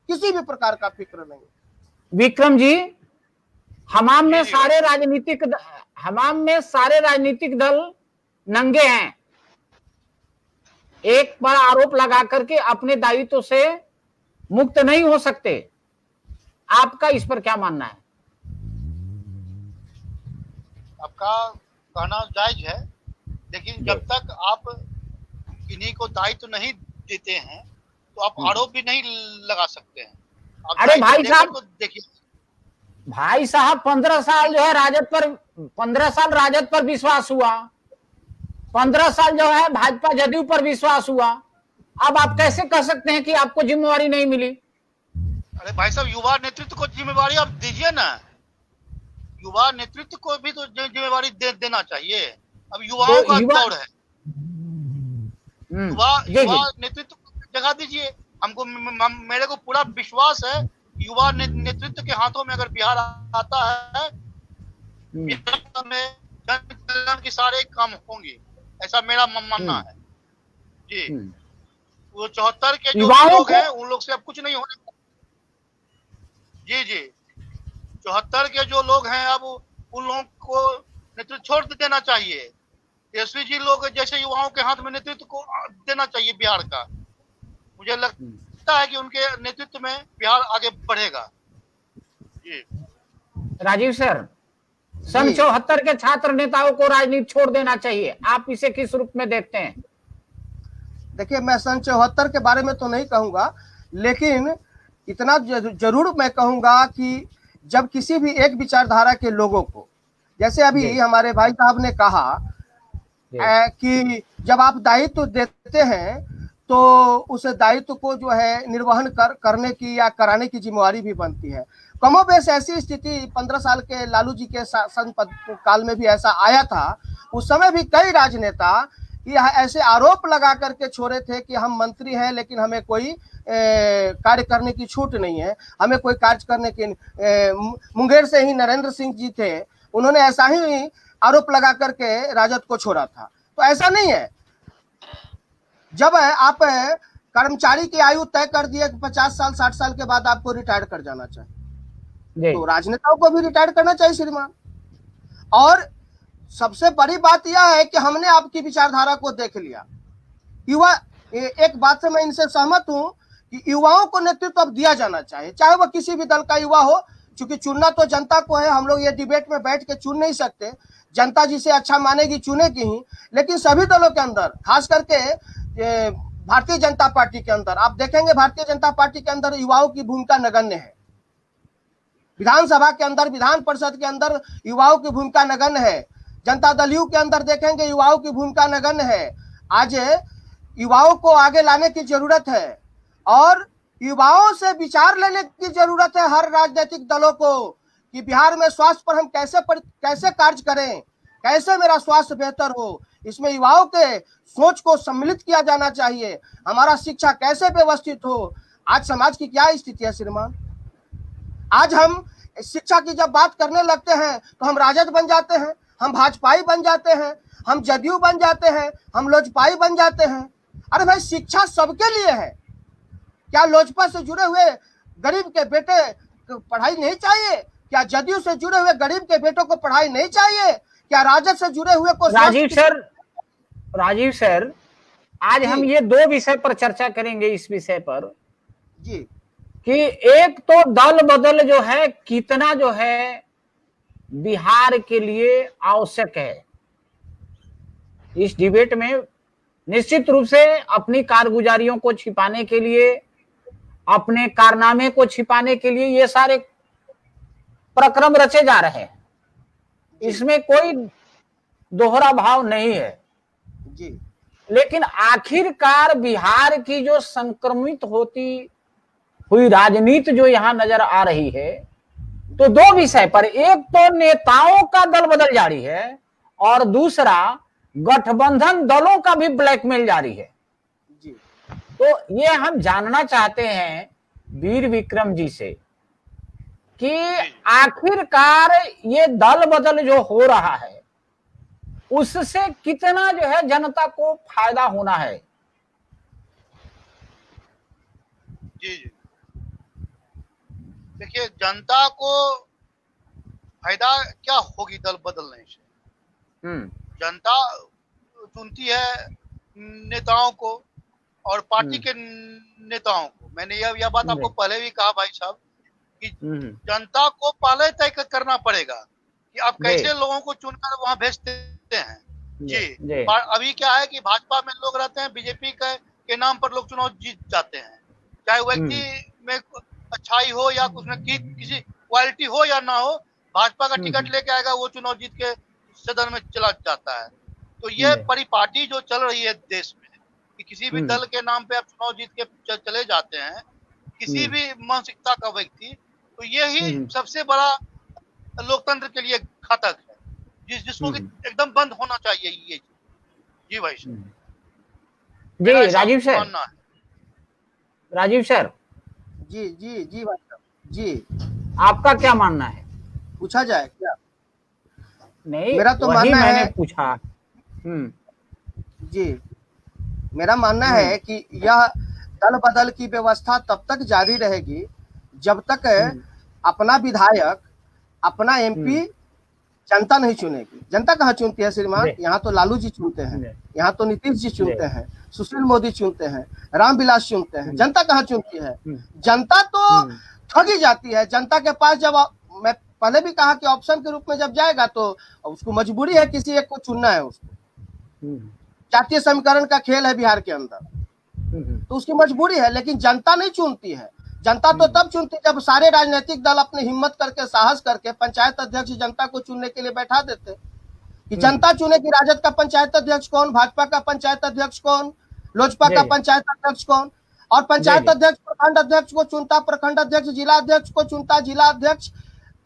किसी भी प्रकार का फिक्र नहीं है। विक्रम जी, हमाम में सारे राजनीतिक दल नंगे हैं, एक पर आरोप लगा करके अपने दायित्व से मुक्त नहीं हो सकते। आपका इस पर क्या मानना है? आपका कहना जायज है, लेकिन जब तक आप किन्हीं को दायित्व नहीं देते हैं तो आप आरोप भी नहीं लगा सकते हैं। अरे भाई साहब, देखिए भाई साहब, 15 साल जो है राजद पर विश्वास हुआ, 15 साल जो है भाजपा जदयू पर विश्वास हुआ। अब आप कैसे कह सकते हैं कि आपको जिम्मेवारी नहीं मिली? अरे भाई साहब, युवा नेतृत्व को जिम्मेवारी आप दीजिए ना, युवा नेतृत्व को भी तो जिम्मेवारी देना चाहिए। अब युवाओं का दौर है, युवा नेतृत्व को जगह दीजिए। हमको, मेरे को पूरा विश्वास है युवा नेतृत्व के हाथों में अगर बिहार आता है, बिहार में जन कल्याण के सारे काम होंगे, ऐसा मेरा मानना है जी। वो 74 के जो लोग हैं उन लोग से अब कुछ नहीं होने। जी 74 के जो लोग हैं, अब उन लोगों को नेतृत्व छोड़ देना चाहिए। तेजस्वी जी लोग जैसे युवाओं के हाथ में नेतृत्व को देना चाहिए बिहार का। मुझे लगता लगता है कि उनके नेतृत्व में बिहार आगे बढ़ेगा। जी राजीव सर, सन जी 74 के छात्र नेताओं को राजनीति छोड़ देना चाहिए, आप इसे किस रूप में देखते हैं? देखिए, मैं सन 74 के बारे में तो नहीं कहूंगा, लेकिन इतना जरूर मैं कहूंगा कि जब किसी भी एक विचारधारा के लोगों को, जैसे अभी हमारे भाई साहब ने कहा कि जब आप दायित्व देते हैं तो उस दायित्व को जो है निर्वहन करने की या कराने की जिम्मेवारी भी बनती है। कमोबेश ऐसी स्थिति 15 साल के लालू जी के शासन काल में भी ऐसा आया था। उस समय भी कई राजनेता ऐसे आरोप लगा करके छोड़े थे कि हम मंत्री हैं लेकिन हमें कोई कार्य करने की छूट नहीं है, हमें कोई कार्य करने की। मुंगेर से ही नरेंद्र सिंह जी थे, उन्होंने ऐसा ही आरोप लगा करके राजद को छोड़ा था। तो ऐसा नहीं है। जब आप कर्मचारी की आयु तय कर दिए 50 साल 60 साल के बाद आपको रिटायर कर जाना चाहिए, तो राजनेताओं को भी रिटायर करना चाहिए श्रीमान। और सबसे बड़ी बात यह है कि हमने आपकी विचारधारा को देख लिया। युवा, एक बात से मैं इनसे सहमत हूं कि युवाओं को नेतृत्व अब दिया जाना चाहिए, चाहे वह किसी भी दल का युवा हो, क्योंकि चुनना तो जनता को है। हम लोग ये डिबेट में बैठ के चुन नहीं सकते, जनता जिसे अच्छा मानेगी चुनेगी ही। लेकिन सभी दलों के अंदर, खास करके भारतीय जनता पार्टी के अंदर आप देखेंगे, भारतीय जनता पार्टी के अंदर युवाओं की भूमिका नगण्य है। विधानसभा के अंदर, विधान परिषद के अंदर युवाओं की भूमिका नगण्य है। जनता दल यू के अंदर देखेंगे युवाओं की भूमिका नगण्य है। आज युवाओं को आगे लाने की जरूरत है और युवाओं से विचार लेने की जरूरत है हर राजनीतिक दलों को कि बिहार में स्वास्थ्य पर हम कैसे कार्य करें, कैसे मेरा स्वास्थ्य बेहतर हो। इसमें युवाओं के सोच को सम्मिलित किया जाना चाहिए। हमारा शिक्षा कैसे व्यवस्थित हो। आज समाज की क्या स्थिति है श्रीमान? आज हम शिक्षा की जब बात करने लगते हैं तो हम राजद बन जाते हैं, हम भाजपाई बन जाते हैं, हम जदयू बन जाते हैं, हम लोजपाई बन जाते हैं। अरे भाई, शिक्षा सबके लिए है। क्या लोजपा से जुड़े हुए गरीब के बेटे को पढ़ाई नहीं चाहिए? क्या जदयू से जुड़े हुए गरीब के बेटों को पढ़ाई नहीं चाहिए? क्या राजद से जुड़े हुए को? राजीव सर, आज हम ये दो विषय पर चर्चा करेंगे। इस विषय पर जी कि एक तो दल बदल जो है कितना जो है बिहार के लिए आवश्यक है। इस डिबेट में निश्चित रूप से अपनी कारगुजारियों को छिपाने के लिए, अपने कारनामे को छिपाने के लिए ये सारे प्रक्रम रचे जा रहे हैं। इसमें कोई दोहरा भाव नहीं है जी। लेकिन आखिरकार बिहार की जो संक्रमित होती हुई राजनीति जो यहां नजर आ रही है, तो दो विषय पर, एक तो नेताओं का दल बदल जारी है और दूसरा गठबंधन दलों का भी ब्लैकमेल जारी है जी। तो ये हम जानना चाहते हैं वीर विक्रम जी से कि आखिरकार ये दल बदल जो हो रहा है उससे कितना जो है जनता को फायदा होना है। जी जी, देखिए, जनता को फायदा क्या होगी दल बदलने से? जनता चुनती है नेताओं को और पार्टी के नेताओं को। मैंने यह बात आपको पहले भी कहा भाई साहब कि जनता को पहले तय करना पड़ेगा कि आप कैसे लोगों को चुनकर वहां भेजते हैं। जी, अभी क्या है कि भाजपा में लोग रहते हैं, बीजेपी के नाम पर लोग चुनाव जीत जाते हैं, चाहे व्यक्ति में अच्छाई हो या उसमें किसी क्वालिटी हो या ना हो, भाजपा का टिकट लेके आएगा, वो चुनाव जीत के सदन में चला जाता है। तो ये परिपाटी जो चल रही है देश में कि किसी भी दल के नाम पे आप चुनाव जीत के चले जाते हैं, किसी भी मानसिकता का व्यक्ति, तो यही सबसे बड़ा लोकतंत्र के लिए घातक है, जिसको कि एकदम बंद होना चाहिए ये। जी भाई साहब। जी राजीव सर, राजीव सर। जी जी जी भाई साहब जी, आपका क्या मानना है? पूछा जाए क्या? नहीं, मेरा तो मानना मैंने है, पूछा। जी, मेरा मानना है कि यह दल बदल की व्यवस्था तब तक जारी रहेगी जब तक अपना विधायक, अपना एमपी जनता नहीं चुनेगी। जनता कहाँ चुनती है श्रीमान? जी। यहाँ तो लालू जी चुनते हैं, जी। यहाँ तो नीतीश जी चुनते जी। हैं, सुशील मोदी चुनते हैं, रामविलास चुनते हैं। जनता कहाँ चुनती है? जनता तो ठगी जाती है। जनता के पास जब मैं पहले भी कहा कि ऑप्शन के रूप में जब जाएगा तो उसको मजबूरी है किसी एक को चुनना है। उसको जातीय समीकरण का खेल है बिहार के अंदर, तो उसकी मजबूरी है, लेकिन जनता नहीं चुनती है। जनता तो तब चुनती है जब सारे राजनीतिक दल अपनी हिम्मत करके, साहस करके पंचायत अध्यक्ष जनता को चुनने के लिए बैठा देते कि जनता चुने कि राजद का पंचायत अध्यक्ष कौन, भाजपा का पंचायत अध्यक्ष कौन, लोजपा का पंचायत अध्यक्ष कौन। और पंचायत अध्यक्ष प्रखंड अध्यक्ष को चुनता, प्रखंड अध्यक्ष जिला अध्यक्ष को चुनता, जिला अध्यक्ष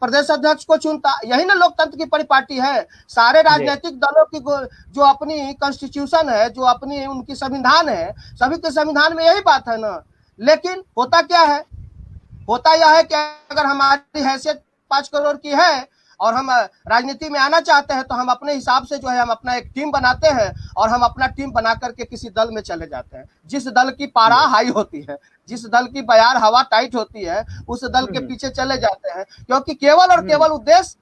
प्रदेश अध्यक्ष को चुनता। यही ना लोकतंत्र की परिपाटी है। सारे राजनीतिक दलों की जो अपनी कॉन्स्टिट्यूशन है, जो अपनी उनकी संविधान है, सभी के संविधान में यही बात है ना। लेकिन होता क्या है? होता यह है कि अगर हमारी हैसियत 5 करोड़ की है और हम राजनीति में आना चाहते हैं तो हम अपने हिसाब से जो है हम अपना एक टीम बनाते हैं और हम अपना टीम बना करके किसी दल में चले जाते हैं। जिस दल की पारा हाई होती है, जिस दल की बयार हवा टाइट होती है, उस दल के पीछे चले जाते हैं, क्योंकि केवल और केवल उद्देश्य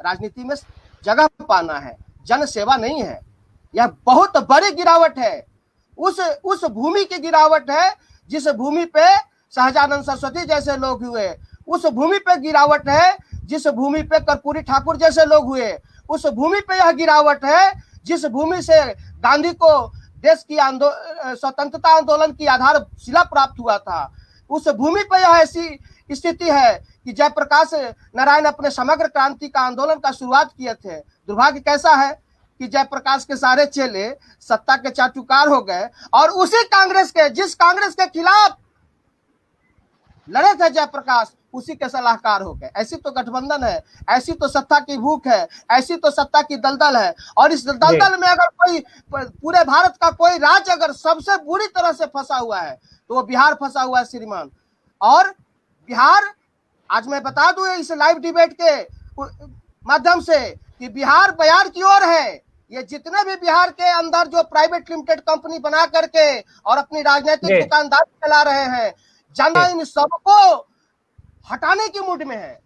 राजनीति में जगह पाना है, जन सेवा नहीं है। यह बहुत बड़ी गिरावट है, उस भूमि की गिरावट है जिस भूमि पे सहजानंद सरस्वती जैसे लोग हुए, उस भूमि पे गिरावट है जिस भूमि पे कर्पूरी ठाकुर जैसे लोग हुए, उस भूमि पे यह गिरावट है जिस भूमि से गांधी को देश की स्वतंत्रता आंदोलन की आधारशिला प्राप्त हुआ था। उस भूमि पे यह ऐसी स्थिति है कि जयप्रकाश नारायण अपने समग्र क्रांति का आंदोलन का शुरुआत किए थे। दुर्भाग्य कैसा है कि जयप्रकाश के सारे चेले सत्ता के चाटुकार हो गए और उसी कांग्रेस के, जिस कांग्रेस के खिलाफ लड़े थे जयप्रकाश, उसी के सलाहकार हो गए। ऐसी तो गठबंधन है, ऐसी तो सत्ता की भूख है, ऐसी तो सत्ता की दलदल है। और इस दलदल में अगर कोई पूरे भारत का कोई राज्य अगर सबसे बुरी तरह से फंसा हुआ है तो वो बिहार फंसा हुआ है श्रीमान। और बिहार, आज मैं बता दूं इस लाइव डिबेट के माध्यम से कि बिहार बयार की ओर है। ये जितने भी बिहार के अंदर जो प्राइवेट लिमिटेड कंपनी बना करके और अपनी राजनीतिक दुकानदारी चला रहे हैं, जनता इन सबको हटाने की मूड में है।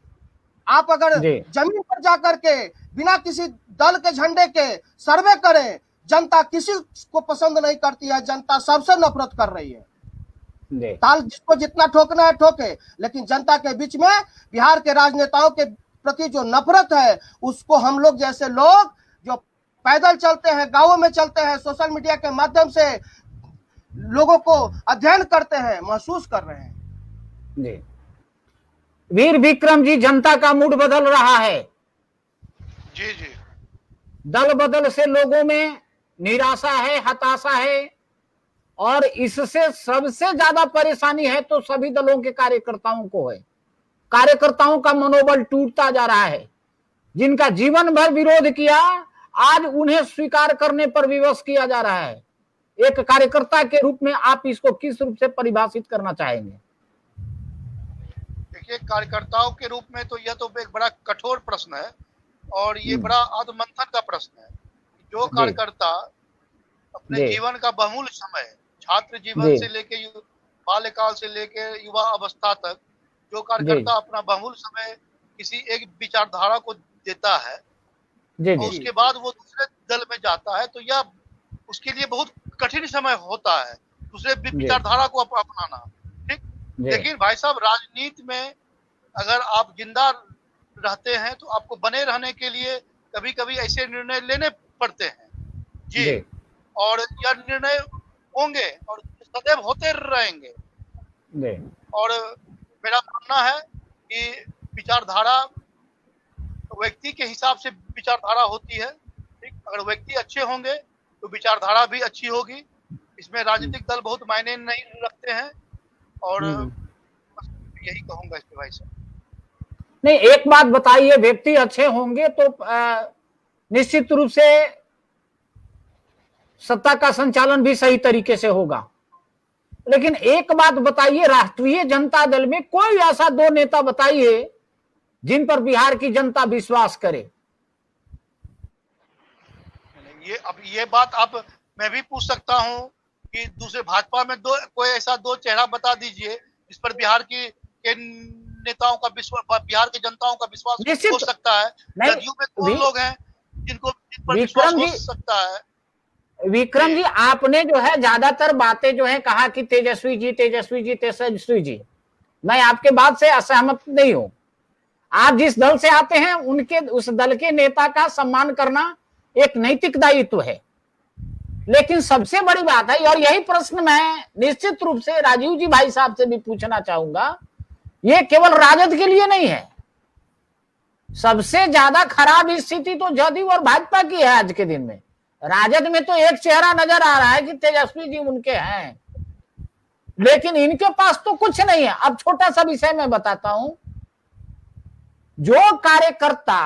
आप अगर जमीन पर जाकर के बिना किसी दल के झंडे के सर्वे करें, जनता किसी को पसंद नहीं करती है, जनता सबसे नफरत कर रही है। ताल जिसको जितना ठोकना है ठोके, लेकिन जनता के बीच में बिहार के राजनेताओं के प्रति जो नफरत है उसको हम लोग जैसे लोग जो पैदल चलते हैं, गांवों में चलते हैं, सोशल मीडिया के माध्यम से लोगों को अध्ययन करते हैं, महसूस कर रहे हैं। जी वीर विक्रम जी, जनता का मूड बदल रहा है। जी जी, दल बदल से लोगों में निराशा है, हताशा है, और इससे सबसे ज्यादा परेशानी है तो सभी दलों के कार्यकर्ताओं को है। कार्यकर्ताओं का मनोबल टूटता जा रहा है। जिनका जीवन भर विरोध किया, आज उन्हें स्वीकार करने पर विवश किया जा रहा है। एक कार्यकर्ता के रूप में आप इसको किस रूप से परिभाषित करना चाहेंगे? देखिए, कार्यकर्ताओं के रूप में तो यह तो एक बड़ा कठोर प्रश्न है और ये बड़ा आत्ममंथन का प्रश्न है। जो कार्यकर्ता अपने जीवन का बहुमूल्य समय, छात्र जीवन से लेके बाल्यकाल से लेके युवा अवस्था तक, जो कार्यकर्ता अपना बहुमूल्य समय किसी एक विचारधारा को देता है और उसके बाद वो दूसरे दल में जाता है, तो यह उसके लिए बहुत कठिन समय होता है दूसरे विचारधारा को अपनाना। ठीक, लेकिन भाई साहब, राजनीति में अगर आप जिंदा रहते हैं तो आपको बने रहने के लिए कभी कभी ऐसे निर्णय लेने पड़ते हैं जी, और यह निर्णय होंगे और सदैव होते रहेंगे। और मेरा मानना है कि विचारधारा व्यक्ति के हिसाब से विचारधारा होती है। ठीक, अगर व्यक्ति अच्छे होंगे तो विचारधारा भी अच्छी होगी। इसमें राजनीतिक दल बहुत मायने नहीं रखते हैं और यही कहूंगा इसके भाई साहब। नहीं, एक बात बताइए, व्यक्ति अच्छे होंगे तो निश्चित रूप से सत्ता का संचालन भी सही तरीके से होगा। लेकिन एक बात बताइए, राष्ट्रीय जनता दल में कोई ऐसा 2 नेता बताइए जिन पर बिहार की जनता विश्वास करे। ये बात आप मैं भी पूछ सकता हूं कि दूसरे भाजपा में कोई ऐसा 2 चेहरा बता दीजिए जिस पर बिहार के नेताओं का विश्वास, बिहार के जनताओं का विश्वास निश्चित हो सकता है? नहीं। जदयू में कौन लोग हैं जिन पर विश्वास विक्रम हो जी, सकता है? विक्रम जी, आपने जो है ज्यादातर बातें जो है कहा कि तेजस्वी जी, तेजस्वी जी, तेजस्वी जी, मैं आपके बात से असहमत नहीं हूं। आप जिस दल से आते हैं उनके उस दल के नेता का सम्मान करना एक नैतिक दायित्व है। लेकिन सबसे बड़ी बात है, और यही प्रश्न मैं निश्चित रूप से राजीव जी भाई साहब से भी पूछना चाहूंगा, ये केवल राजद के लिए नहीं है। सबसे ज्यादा खराब स्थिति तो जदयू और भाजपा की है आज के दिन में। राजद में तो एक चेहरा नजर आ रहा है कि तेजस्वी जी उनके हैं, लेकिन इनके पास तो कुछ नहीं है। अब छोटा सा विषय मैं बताता हूं। जो कार्यकर्ता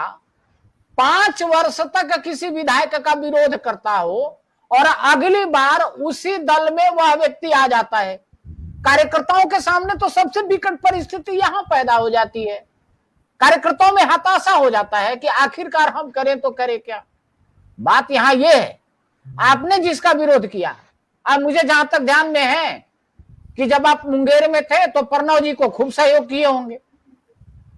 5 वर्ष तक किसी विधायक का विरोध करता हो और अगली बार उसी दल में वह व्यक्ति आ जाता है, कार्यकर्ताओं के सामने तो सबसे विकट परिस्थिति यहां पैदा हो जाती है। कार्यकर्ताओं में हताशा हो जाता है कि आखिरकार हम करें तो करें क्या। बात यहां यह है, आपने जिसका विरोध किया, अब मुझे जहां तक ध्यान में है कि जब आप मुंगेर में थे तो प्रणव जी को खूब सहयोग किए होंगे,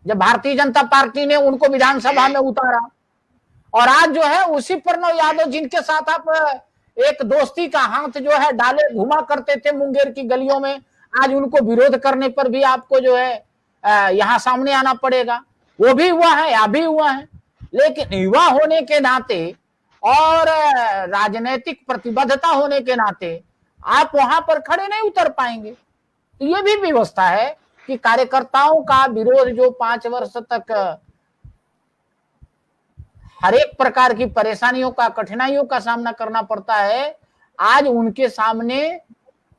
जब भारतीय जनता पार्टी ने उनको विधानसभा में उतारा, और आज जो है उसी प्रणव यादव जिनके साथ आप एक दोस्ती का हाथ जो है डाले घुमा करते थे मुंगेर की गलियों में, आज उनको विरोध करने पर भी आपको जो है यहां सामने आना पड़ेगा। वो भी हुआ है, अभी हुआ है। लेकिन युवा होने के नाते और राजनीतिक प्रतिबद्धता होने के नाते आप वहां पर खड़े नहीं उतर पाएंगे। तो ये भी व्यवस्था है कि कार्यकर्ताओं का विरोध जो 5 वर्ष तक हर एक प्रकार की परेशानियों का, कठिनाइयों का सामना करना पड़ता है, आज उनके सामने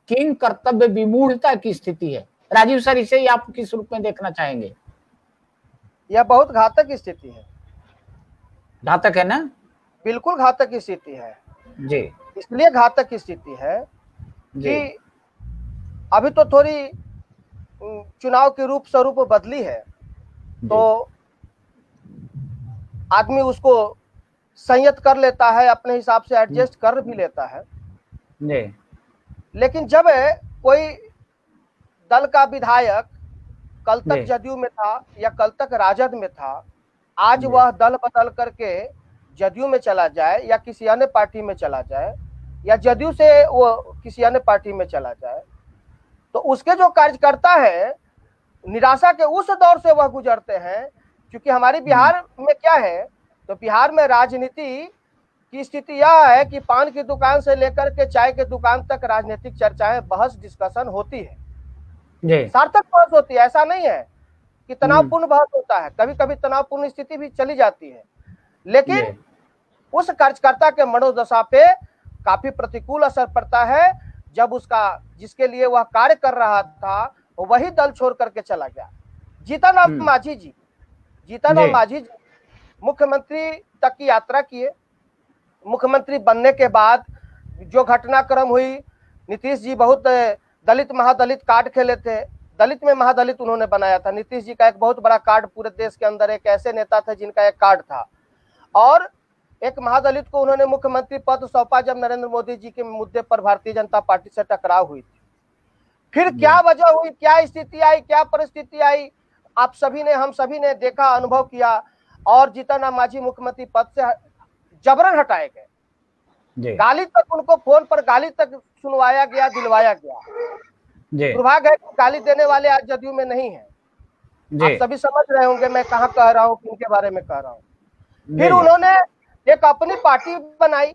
किंग कर्तव्य विमूढ़ता की स्थिति है। राजीव सर, इसे ही आप किस रूप में देखना चाहेंगे? यह बहुत घातक स्थिति है। घातक है ना? बिल्कुल घातक स्थिति है जी। इसलिए घातक स्थिति है जी। कि अभी तो थोड़ी चुनाव के रूप स्वरूप बदली है, तो आदमी उसको संयत कर लेता है, अपने हिसाब से एडजस्ट कर भी लेता है। जी। लेकिन जब कोई दल का विधायक कल तक जी। जदयू में था या कल तक राजद में था, आज वह दल बदल करके जदयू में चला जाए या किसी अन्य पार्टी में चला जाए या जदयू से वो किसी अन्य पार्टी में चला जाए, तो उसके जो कार्यकर्ता है निराशा के उस दौर से वह गुजरते हैं। क्योंकि हमारी बिहार में क्या है, तो बिहार में राजनीति की स्थिति यह है कि पान की दुकान से लेकर के चाय की दुकान तक राजनीतिक चर्चाएं, बहस, डिस्कशन होती है, सार्थक बहस होती है। ऐसा नहीं है कि तनावपूर्ण बहस होता है, कभी कभी तनावपूर्ण स्थिति भी चली जाती है, लेकिन उस कार्यकर्ता के मनोदशा पे काफी प्रतिकूल असर पड़ता है जब उसका जिसके लिए वह कार्य कर रहा था वही दल छोड़ करके चला गया। जीतन राम मांझी जी मुख्यमंत्री तक की यात्रा किए। मुख्यमंत्री बनने के बाद जो घटनाक्रम हुई, नीतीश जी बहुत दलित महादलित कार्ड खेले थे, दलित में महादलित उन्होंने बनाया था। नीतीश जी का एक बहुत बड़ा कार्ड पूरे देश के अंदर एक ऐसे नेता थे जिनका एक कार्ड था, और एक महादलित को उन्होंने मुख्यमंत्री पद सौंपा जब नरेंद्र मोदी जी के मुद्दे पर भारतीय जनता पार्टी से टकराव हुई थी। फिर क्या वजह हुई, क्या स्थिति आई, क्या परिस्थिति आई, आप सभी ने, हम सभी ने देखा, अनुभव किया, और जीतन राम मांझी मुख्यमंत्री पद से जबरन हटाए गए। गाली तक, उनको फोन पर गाली तक सुनवाया गया, दिलवाया गया। दुर्भाग्य है कि गाली देने वाले आज जदयू में नहीं है। आप सभी समझ रहे होंगे मैं कहाँ कह रहा हूँ, किनके बारे में कह रहा हूँ। फिर उन्होंने एक अपनी पार्टी बनाई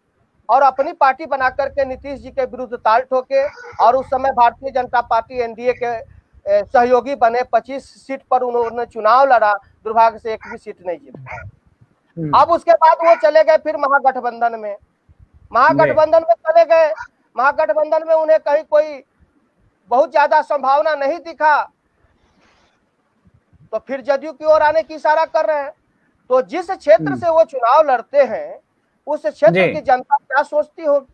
और अपनी पार्टी बना करके नीतीश जी के विरुद्ध ताल ठोके, और उस समय भारतीय जनता पार्टी एनडीए के सहयोगी बने। 25 सीट पर उन्होंने चुनाव लड़ा, दुर्भाग्य से एक भी सीट नहीं जीता। अब उसके बाद वो चले गए फिर महागठबंधन में चले गए। महागठबंधन में उन्हें कहीं कोई बहुत ज्यादा संभावना नहीं दिखा, तो फिर जदयू की ओर आने की इशारा कर रहे हैं। तो जिस क्षेत्र से वो चुनाव लड़ते हैं उस क्षेत्र की जनता क्या सोचती होगी,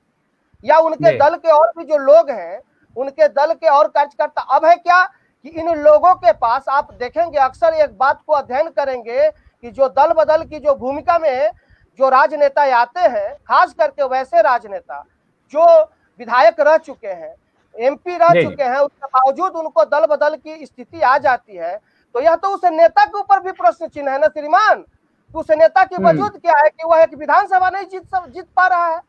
या उनके दल के और भी जो लोग हैं, उनके दल के और कार्यकर्ता। अब है क्या कि इन लोगों के पास आप देखेंगे, अक्सर एक बात को अध्ययन करेंगे कि जो दल बदल की जो भूमिका में जो राजनेता आते हैं, खास करके वैसे राजनेता जो विधायक रह चुके हैं, एमपी रह चुके हैं, उसके बावजूद उनको दल बदल की स्थिति आ जाती है, तो यह तो उस नेता के ऊपर भी प्रश्न चिन्ह है ना श्रीमान। तो उस नेता की वजूद क्या है कि वह एक विधानसभा नहीं जीत पा रहा है।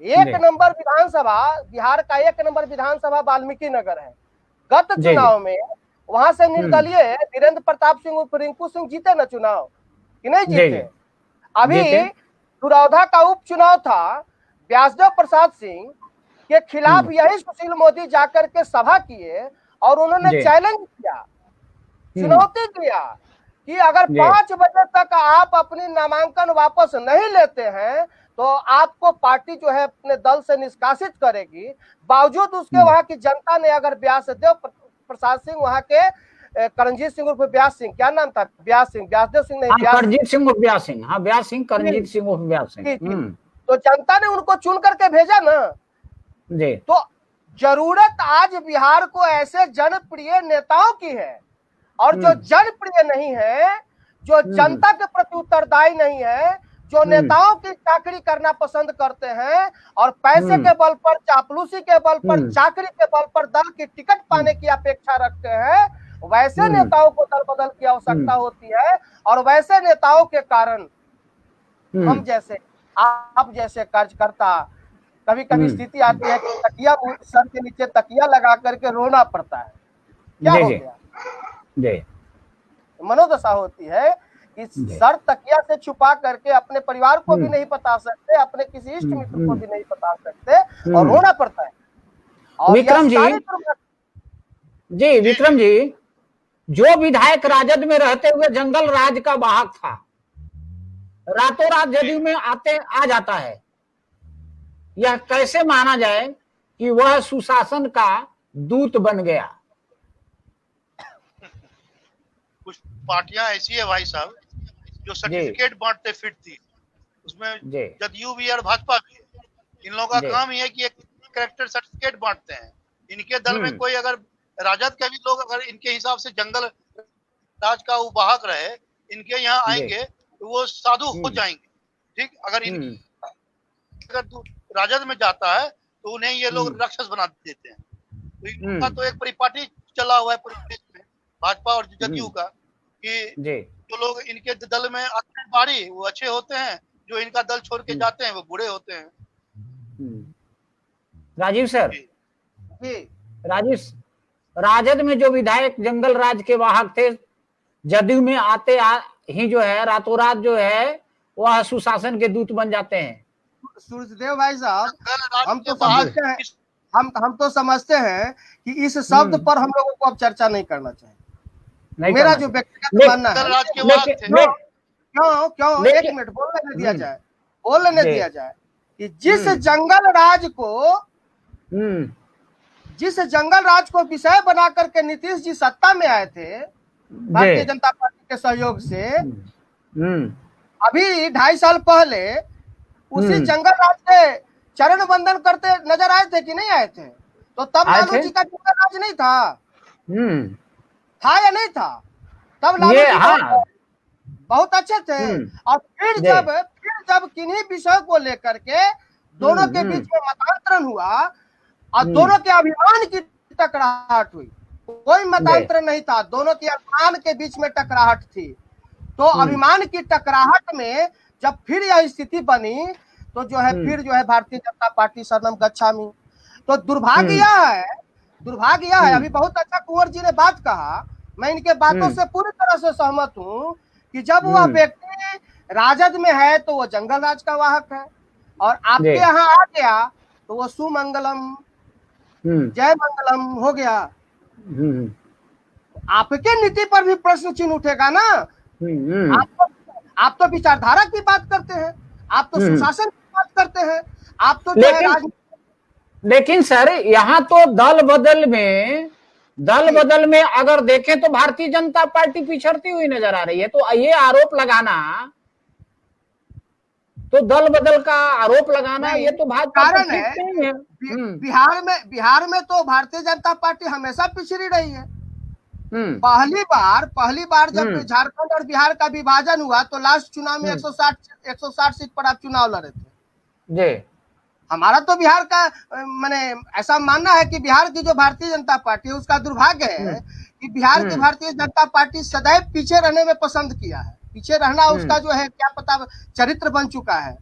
एक नंबर विधानसभा, बिहार का एक नंबर विधानसभा वाल्मीकि नगर है। गत चुनाव में वहां से निर्दलीय वीरेंद्र प्रताप सिंह उर्फ रिंकू सिंह जीते ना चुनाव, कि नहीं जीते? अभी दुरौधा का उपचुनाव था, व्यासदेव प्रसाद सिंह के खिलाफ यही सुशील मोदी जाकर के सभा किए और उन्होंने चैलेंज किया, चुनौती दिया कि अगर 5 बजे तक आप अपनी नामांकन वापस नहीं लेते हैं तो आपको पार्टी जो है अपने दल से निष्कासित करेगी। बावजूद उसके वहां की जनता ने, अगर व्यासदेव प्रसाद सिंह, वहां के करणजीत सिंह उर्फ व्यास सिंह, क्या नाम था, व्यास सिंह, व्यासदेव सिंह नहीं, करणजीत सिंह उर्फ व्यास सिंह, हाँ व्यास सिंह, करणजीत सिंह उर्फ व्यास सिंह, तो जनता ने उनको चुन करके भेजा ना जी। तो जरूरत आज बिहार को ऐसे जनप्रिय नेताओं की है, और जो जनप्रिय नहीं है, जो जनता के प्रति उत्तरदायी नहीं है, जो नेताओं की चाकरी करना पसंद करते हैं और पैसे के बल पर, चापलूसी के बल पर, चाकरी के बल पर दल की टिकट पाने की अपेक्षा रखते हैं, वैसे नेताओं को दल बदल की आवश्यकता होती है। और वैसे नेताओं के कारण हम जैसे, आप जैसे कार्यकर्ता, कभी कभी स्थिति आती है कि तकिया सर के नीचे तकिया लगा करके रोना पड़ता है। क्या हो गया? मनोदशा होती है कि सर तकिया से छुपा करके अपने परिवार को भी नहीं बता सकते, अपने किसी इष्ट मित्र को भी नहीं बता सकते, और रोना पड़ता है। और विक्रम जी, विक्रम जी, जो विधायक राजद में रहते हुए जंगल राज का वाहक था, रातों रात जदयू में आ जाता है, यह कैसे माना जाए कि वह सुशासन का दूत बन गया? कुछ पार्टियां ऐसी है भाई साहब जो सर्टिफिकेट बांटते फिरती, उसमें जदयू भी और भाजपा भी। इन लोगों का काम ही है कि एक कैरेक्टर सर्टिफिकेट बांटते हैं। इनके दल में कोई अगर राजद के भी लोग अगर इनके हिसाब से जंगल राज का वाहक रहे, इनके यहाँ आएंगे तो वो साधु हो जाएंगे, ठीक। अगर राजद में जाता है तो उन्हें ये लोग राक्षस बना देते हैं। तो इनका तो एक परिपाटी चला हुआ है पूरे देश में, भाजपा और जदयू का, कि जो लोग इनके दल में आते हैं बारी, वो अच्छे होते हैं, जो इनका दल छोड़ के जाते हैं वो बुरे होते हैं। राजीव सर, राजद में जो विधायक जंगल राज के वाहक थे, जदयू में आते ही जो है रातों रात जो है वह सुशासन के दूत बन जाते हैं। सूर्यदेव भाई साहब, हम तो समझते हैं कि इस शब्द पर हम लोगों को अब चर्चा नहीं करना चाहिए। मेरा जो व्यक्तिगत मानना है, क्यों एक मिनट बोलने दिया जाए कि जिस जंगल राज को विषय बना करके नीतीश जी सत्ता में आए थे भारतीय जनता पार्टी के सहयोग से, अभी 2.5 साल पहले उसी जंगल राज के चरण वंदन करते नजर आए थे कि नहीं आए थे? तो तब लालू जी का जंगल राज नहीं था या नहीं था? तब लालू जी बहुत अच्छे थे। और फिर जब किन्हीं विषय को लेकर के दोनों के बीच में मतांतरण हुआ और दोनों के अभिमान की टकराहट हुई, कोई मतांतरण नहीं था, दोनों के अभिमान के बीच में टकराहट थी। तो अभिमान की टकराहट में जब फिर यह स्थिति बनी तो जो है फिर जो है भारतीय जनता पार्टी शरणम गच्छामि। तो दुर्भाग्य यह है, अभी बहुत अच्छा कुंवर जी ने बात कहा, मैं इनके बातों से पूरी तरह से सहमत हूँ कि जब वह व्यक्ति राजद में है तो वो जंगल राज का वाहक है, और आपके यहाँ आ गया तो वो सुमंगलम जय मंगलम हो गया। आपके नीति पर भी प्रश्न चिन्ह उठेगा ना। आप तो विचारधारा की बात करते हैं, आप तो सुशासन की बात करते हैं, आप तो लेकिन सर यहाँ तो दल बदल में अगर देखें तो भारतीय जनता पार्टी पिछड़ती हुई नजर आ रही है। तो ये आरोप लगाना, तो दल बदल का आरोप लगाना, ये तो भाजपा कारण है। बिहार में तो भारतीय जनता पार्टी हमेशा पिछड़ी रही है। पहली बार जब झारखंड और बिहार का विभाजन हुआ तो लास्ट चुनाव में 160 सीट पर आप चुनाव लड़े थे। हमारा तो बिहार का मैंने ऐसा मानना है कि बिहार की जो भारतीय जनता पार्टी है उसका दुर्भाग्य है कि बिहार की भारतीय जनता पार्टी सदैव पीछे रहने में पसंद किया है। पीछे रहना उसका जो है क्या पता चरित्र बन चुका है।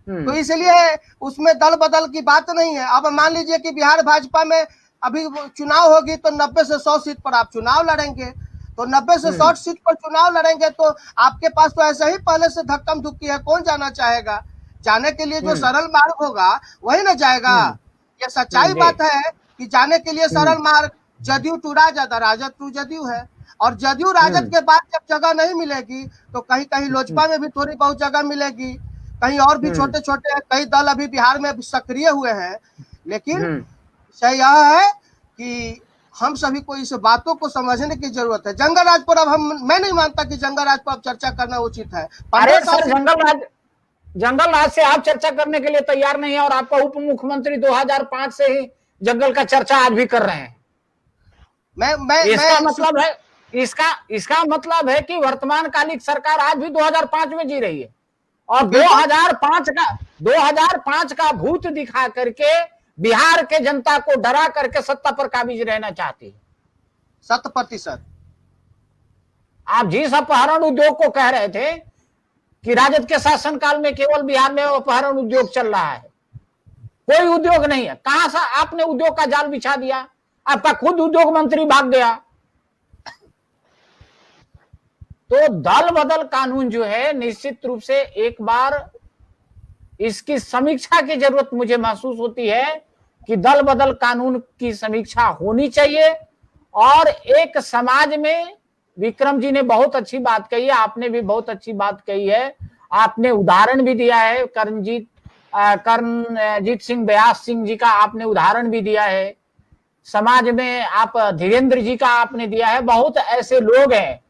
तो इसलिए उसमें दल बदल की बात नहीं है। अब मान लीजिए कि बिहार भाजपा में अभी चुनाव होगी तो 90 से 100 सीट पर आप चुनाव लड़ेंगे, तो 90 से 100 सीट पर चुनाव लड़ेंगे तो आपके पास तो ऐसे ही पहले से धक्कम धुक्की है, कौन जाना चाहेगा? जाने के लिए जो सरल मार्ग होगा वही ना जाएगा। ये सच्चाई बात है कि जाने के लिए सरल मार्ग जदयू टू राजद, राजद टू जदयू है। और जदयू राजद के बाद जब जगह नहीं मिलेगी तो कहीं कहीं लोजपा में भी थोड़ी बहुत जगह मिलेगी, कहीं और भी छोटे छोटे कई दल अभी बिहार में सक्रिय हुए हैं। लेकिन विषय यह है कि हम सभी को इस बातों को समझने की जरूरत है। जंगल राज पर अब मैं नहीं मानता कि जंगल राज पर अब चर्चा करना उचित है। अरे सर, जंगल राज से आप चर्चा करने के लिए तैयार नहीं है और आपका उप मुख्यमंत्री 2005 से ही जंगल का चर्चा आज भी कर रहे हैं। इसका मतलब है कि वर्तमान कालिक सरकार आज भी 2005 में जी रही है और 2005 का भूत दिखा करके बिहार के जनता को डरा करके सत्ता पर काबिज रहना चाहती है। 100%। आप जिस अपहरण उद्योग को कह रहे थे कि राजद के शासनकाल में केवल बिहार में अपहरण उद्योग चल रहा है, कोई उद्योग नहीं है। कहां से आपने उद्योग का जाल बिछा दिया? आपका खुद उद्योग मंत्री भाग गया। तो दल बदल कानून जो है निश्चित रूप से एक बार इसकी समीक्षा की जरूरत मुझे महसूस होती है कि दल बदल कानून की समीक्षा होनी चाहिए। और एक समाज में विक्रम जी ने बहुत अच्छी बात कही है, आपने भी बहुत अच्छी बात कही है, आपने उदाहरण भी दिया है, कर्णजीत सिंह व्यास सिंह जी का आपने उदाहरण भी दिया है, समाज में आप धीरेन्द्र जी का आपने दिया है। बहुत ऐसे लोग हैं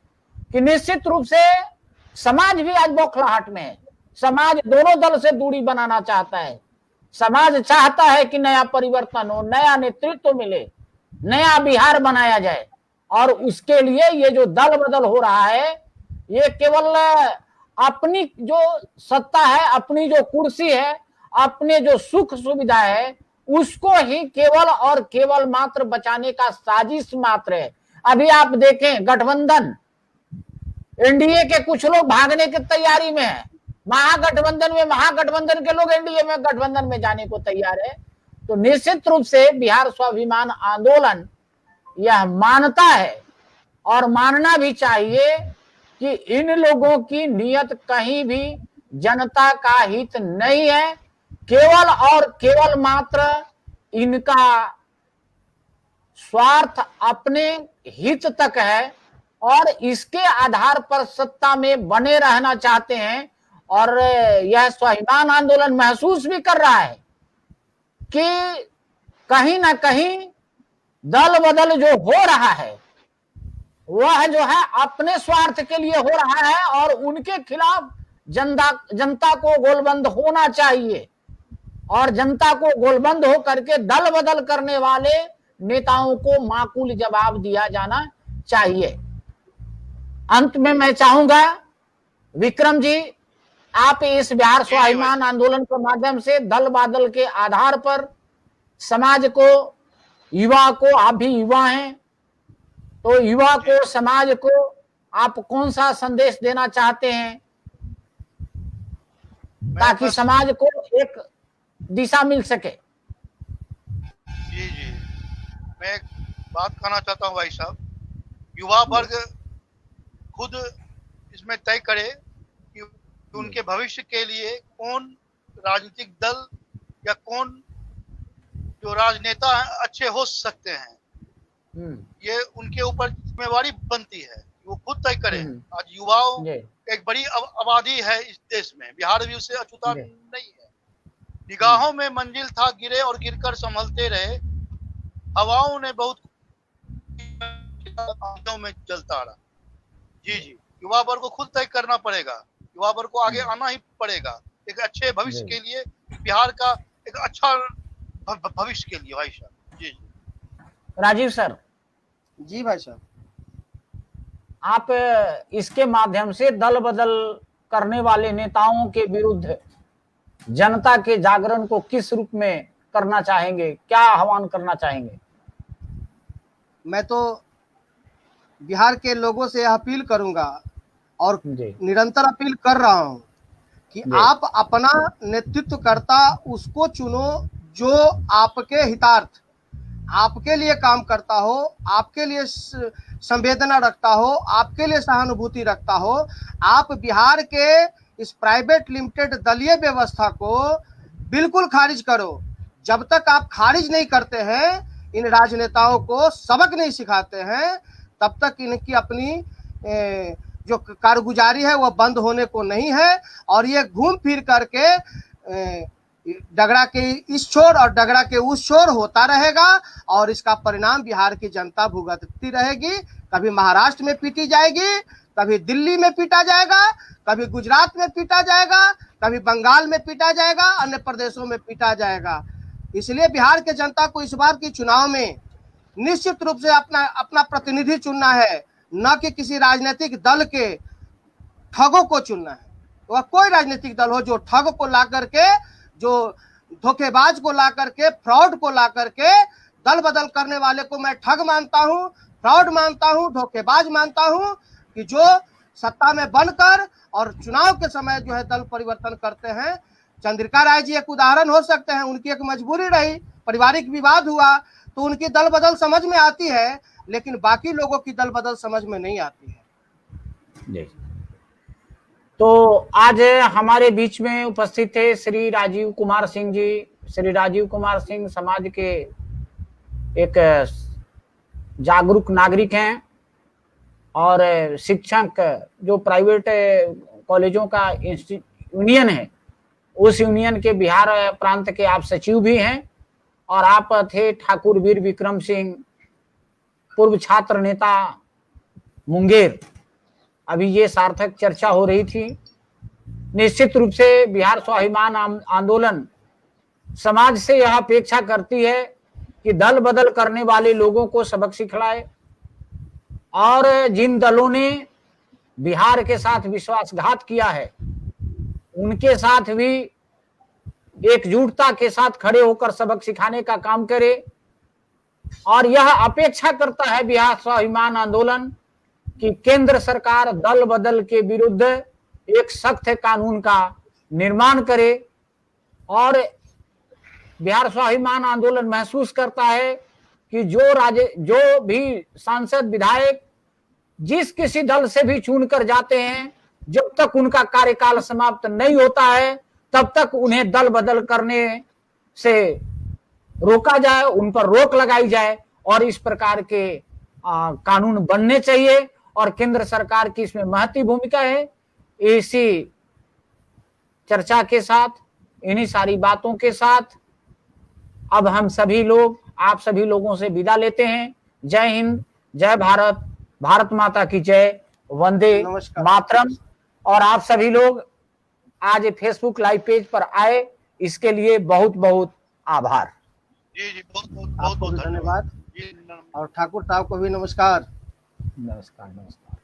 कि निश्चित रूप से समाज भी आज बौखलाहट में है। समाज दोनों दल से दूरी बनाना चाहता है। समाज चाहता है कि नया परिवर्तन हो, नया नेतृत्व मिले, नया बिहार बनाया जाए। और उसके लिए ये जो दल बदल हो रहा है, ये केवल अपनी जो सत्ता है, अपनी जो कुर्सी है, अपने जो सुख सुविधा है, उसको ही केवल और केवल मात्र बचाने का साजिश मात्र है। अभी आप देखें गठबंधन, एनडीए के कुछ लोग भागने की तैयारी में है, महागठबंधन के लोग एनडीए में गठबंधन में जाने को तैयार है। तो निश्चित रूप से बिहार स्वाभिमान आंदोलन यह मानता है और मानना भी चाहिए कि इन लोगों की नीयत कहीं भी जनता का हित नहीं है, केवल और केवल मात्र इनका स्वार्थ अपने हित तक है और इसके आधार पर सत्ता में बने रहना चाहते हैं। और यह स्वाभिमान आंदोलन महसूस भी कर रहा है कि कहीं ना कहीं दल बदल जो हो रहा है वह जो है अपने स्वार्थ के लिए हो रहा है और उनके खिलाफ जनता को गोलबंद होना चाहिए और जनता को गोलबंद हो करके दल बदल करने वाले नेताओं को माकूल जवाब दिया जाना चाहिए। अंत में मैं चाहूंगा विक्रम जी, आप इस बिहार स्वाभिमान आंदोलन के माध्यम से दल बदल के आधार पर समाज को, युवा को, आप भी युवा हैं तो युवा को, समाज को आप कौन सा संदेश देना चाहते हैं ताकि समाज को एक दिशा मिल सके? जी जी, मैं एक बात कहना चाहता हूं भाई साहब, युवा वर्ग खुद इसमें तय करे कि उनके भविष्य के लिए कौन राजनीतिक दल या कौन जो राजनेता अच्छे हो सकते हैं, ये उनके ऊपर जिम्मेवारी बनती है, वो खुद तय करें। आज युवाओं एक बड़ी आबादी है इस देश में, बिहार भी उससे अछूता नहीं है। निगाहों में मंजिल था, गिरे और गिरकर संभलते रहे, हवाओं ने बहुत में चलता रहा। जी जी, युवा वर्ग को खुद तय करना पड़ेगा, युवा वर्ग को आगे आना ही पड़ेगा एक अच्छे भविष्य के लिए, बिहार का एक अच्छा भविष्य के लिए। भाई साहब जी जी। राजीव सर। जी भाई साहब, आप इसके माध्यम से दल बदल करने वाले नेताओं के विरुद्ध जनता के जागरण को किस रूप में करना चाहेंगे, क्या आह्वान करना चाहेंगे? मैं तो बिहार के लोगों से अपील करूंगा और जी निरंतर अपील कर रहा हूं कि जी आप अपना नेतृत्वकर्ता उसको चुनो जो आपके हितार्थ, आपके लिए काम करता हो, आपके लिए संवेदना रखता हो, आपके लिए सहानुभूति रखता हो। आप बिहार के इस प्राइवेट लिमिटेड दलीय व्यवस्था को बिल्कुल खारिज करो। जब तक आप खारिज नहीं करते हैं, इन राजनेताओं को सबक नहीं सिखाते हैं, तब तक इनकी अपनी जो कारगुजारी है वह बंद होने को नहीं है। और ये घूम फिर करके डगरा के इस छोर और डगरा के उस छोर होता रहेगा और इसका परिणाम बिहार की जनता भुगतती रहेगी। कभी महाराष्ट्र में पीटी जाएगी, कभी दिल्ली में पीटा जाएगा, कभी गुजरात में पीटा जाएगा, कभी बंगाल में पीटा जाएगा, अन्य प्रदेशों में पीटा जाएगा। इसलिए बिहार के जनता को इस बार की चुनाव में निश्चित रूप से अपना प्रतिनिधि चुनना है, न कि किसी राजनीतिक दल के ठगों को चुनना है। वह कोई राजनीतिक दल हो जो ठग को ला करके, जो धोखेबाज को ला करके, फ्रॉड को ला करके दल बदल करने वाले को मैं ठग मानता हूं, फ्रॉड मानता हूं, धोखेबाज मानता हूं, कि जो सत्ता में बनकर और चुनाव के समय जो है दल परिवर्तन करते हैं। चंद्रिका राय जी एक उदाहरण हो सकते हैं, उनकी एक मजबूरी रही, पारिवारिक विवाद हुआ तो उनकी दल बदल समझ में आती है, लेकिन बाकी लोगों की दल बदल समझ में नहीं आती है। जी। तो आज हमारे बीच में उपस्थित थे श्री राजीव कुमार सिंह जी। श्री राजीव कुमार सिंह समाज के एक जागरूक नागरिक हैं और शिक्षक जो प्राइवेट कॉलेजों का यूनियन है, उस यूनियन के बिहार प्रांत के आप सचिव भी हैं। और आप थे ठाकुर वीर विक्रम सिंह, पूर्व छात्र नेता मुंगेर। अभी ये सार्थक चर्चा हो रही थी। निश्चित रूप से बिहार स्वाभिमान आंदोलन समाज से यह अपेक्षा करती है कि दल बदल करने वाले लोगों को सबक सिखलाए और जिन दलों ने बिहार के साथ विश्वासघात किया है उनके साथ भी एकजुटता के साथ खड़े होकर सबक सिखाने का काम करे। और यह अपेक्षा करता है बिहार स्वाभिमान आंदोलन कि केंद्र सरकार दल बदल के विरुद्ध एक सख्त कानून का निर्माण करे। और बिहार स्वाभिमान आंदोलन महसूस करता है कि जो भी सांसद विधायक जिस किसी दल से भी चुनकर जाते हैं, जब तक उनका कार्यकाल समाप्त नहीं होता है तब तक उन्हें दल बदल करने से रोका जाए, उन पर रोक लगाई जाए और इस प्रकार के कानून बनने चाहिए। और केंद्र सरकार की इसमें महती भूमिका है। इसी चर्चा के साथ, इन्हीं सारी बातों के साथ अब हम सभी लोग आप सभी लोगों से विदा लेते हैं। जय हिंद, जय भारत, भारत माता की जय, वंदे मातरम। और आप सभी लोग आज फेसबुक लाइव पेज पर आए, इसके लिए बहुत बहुत आभार। जी जी, बहुत बहुत धन्यवाद। और ठाकुर साहब को भी नमस्कार। नमस्कार नमस्कार।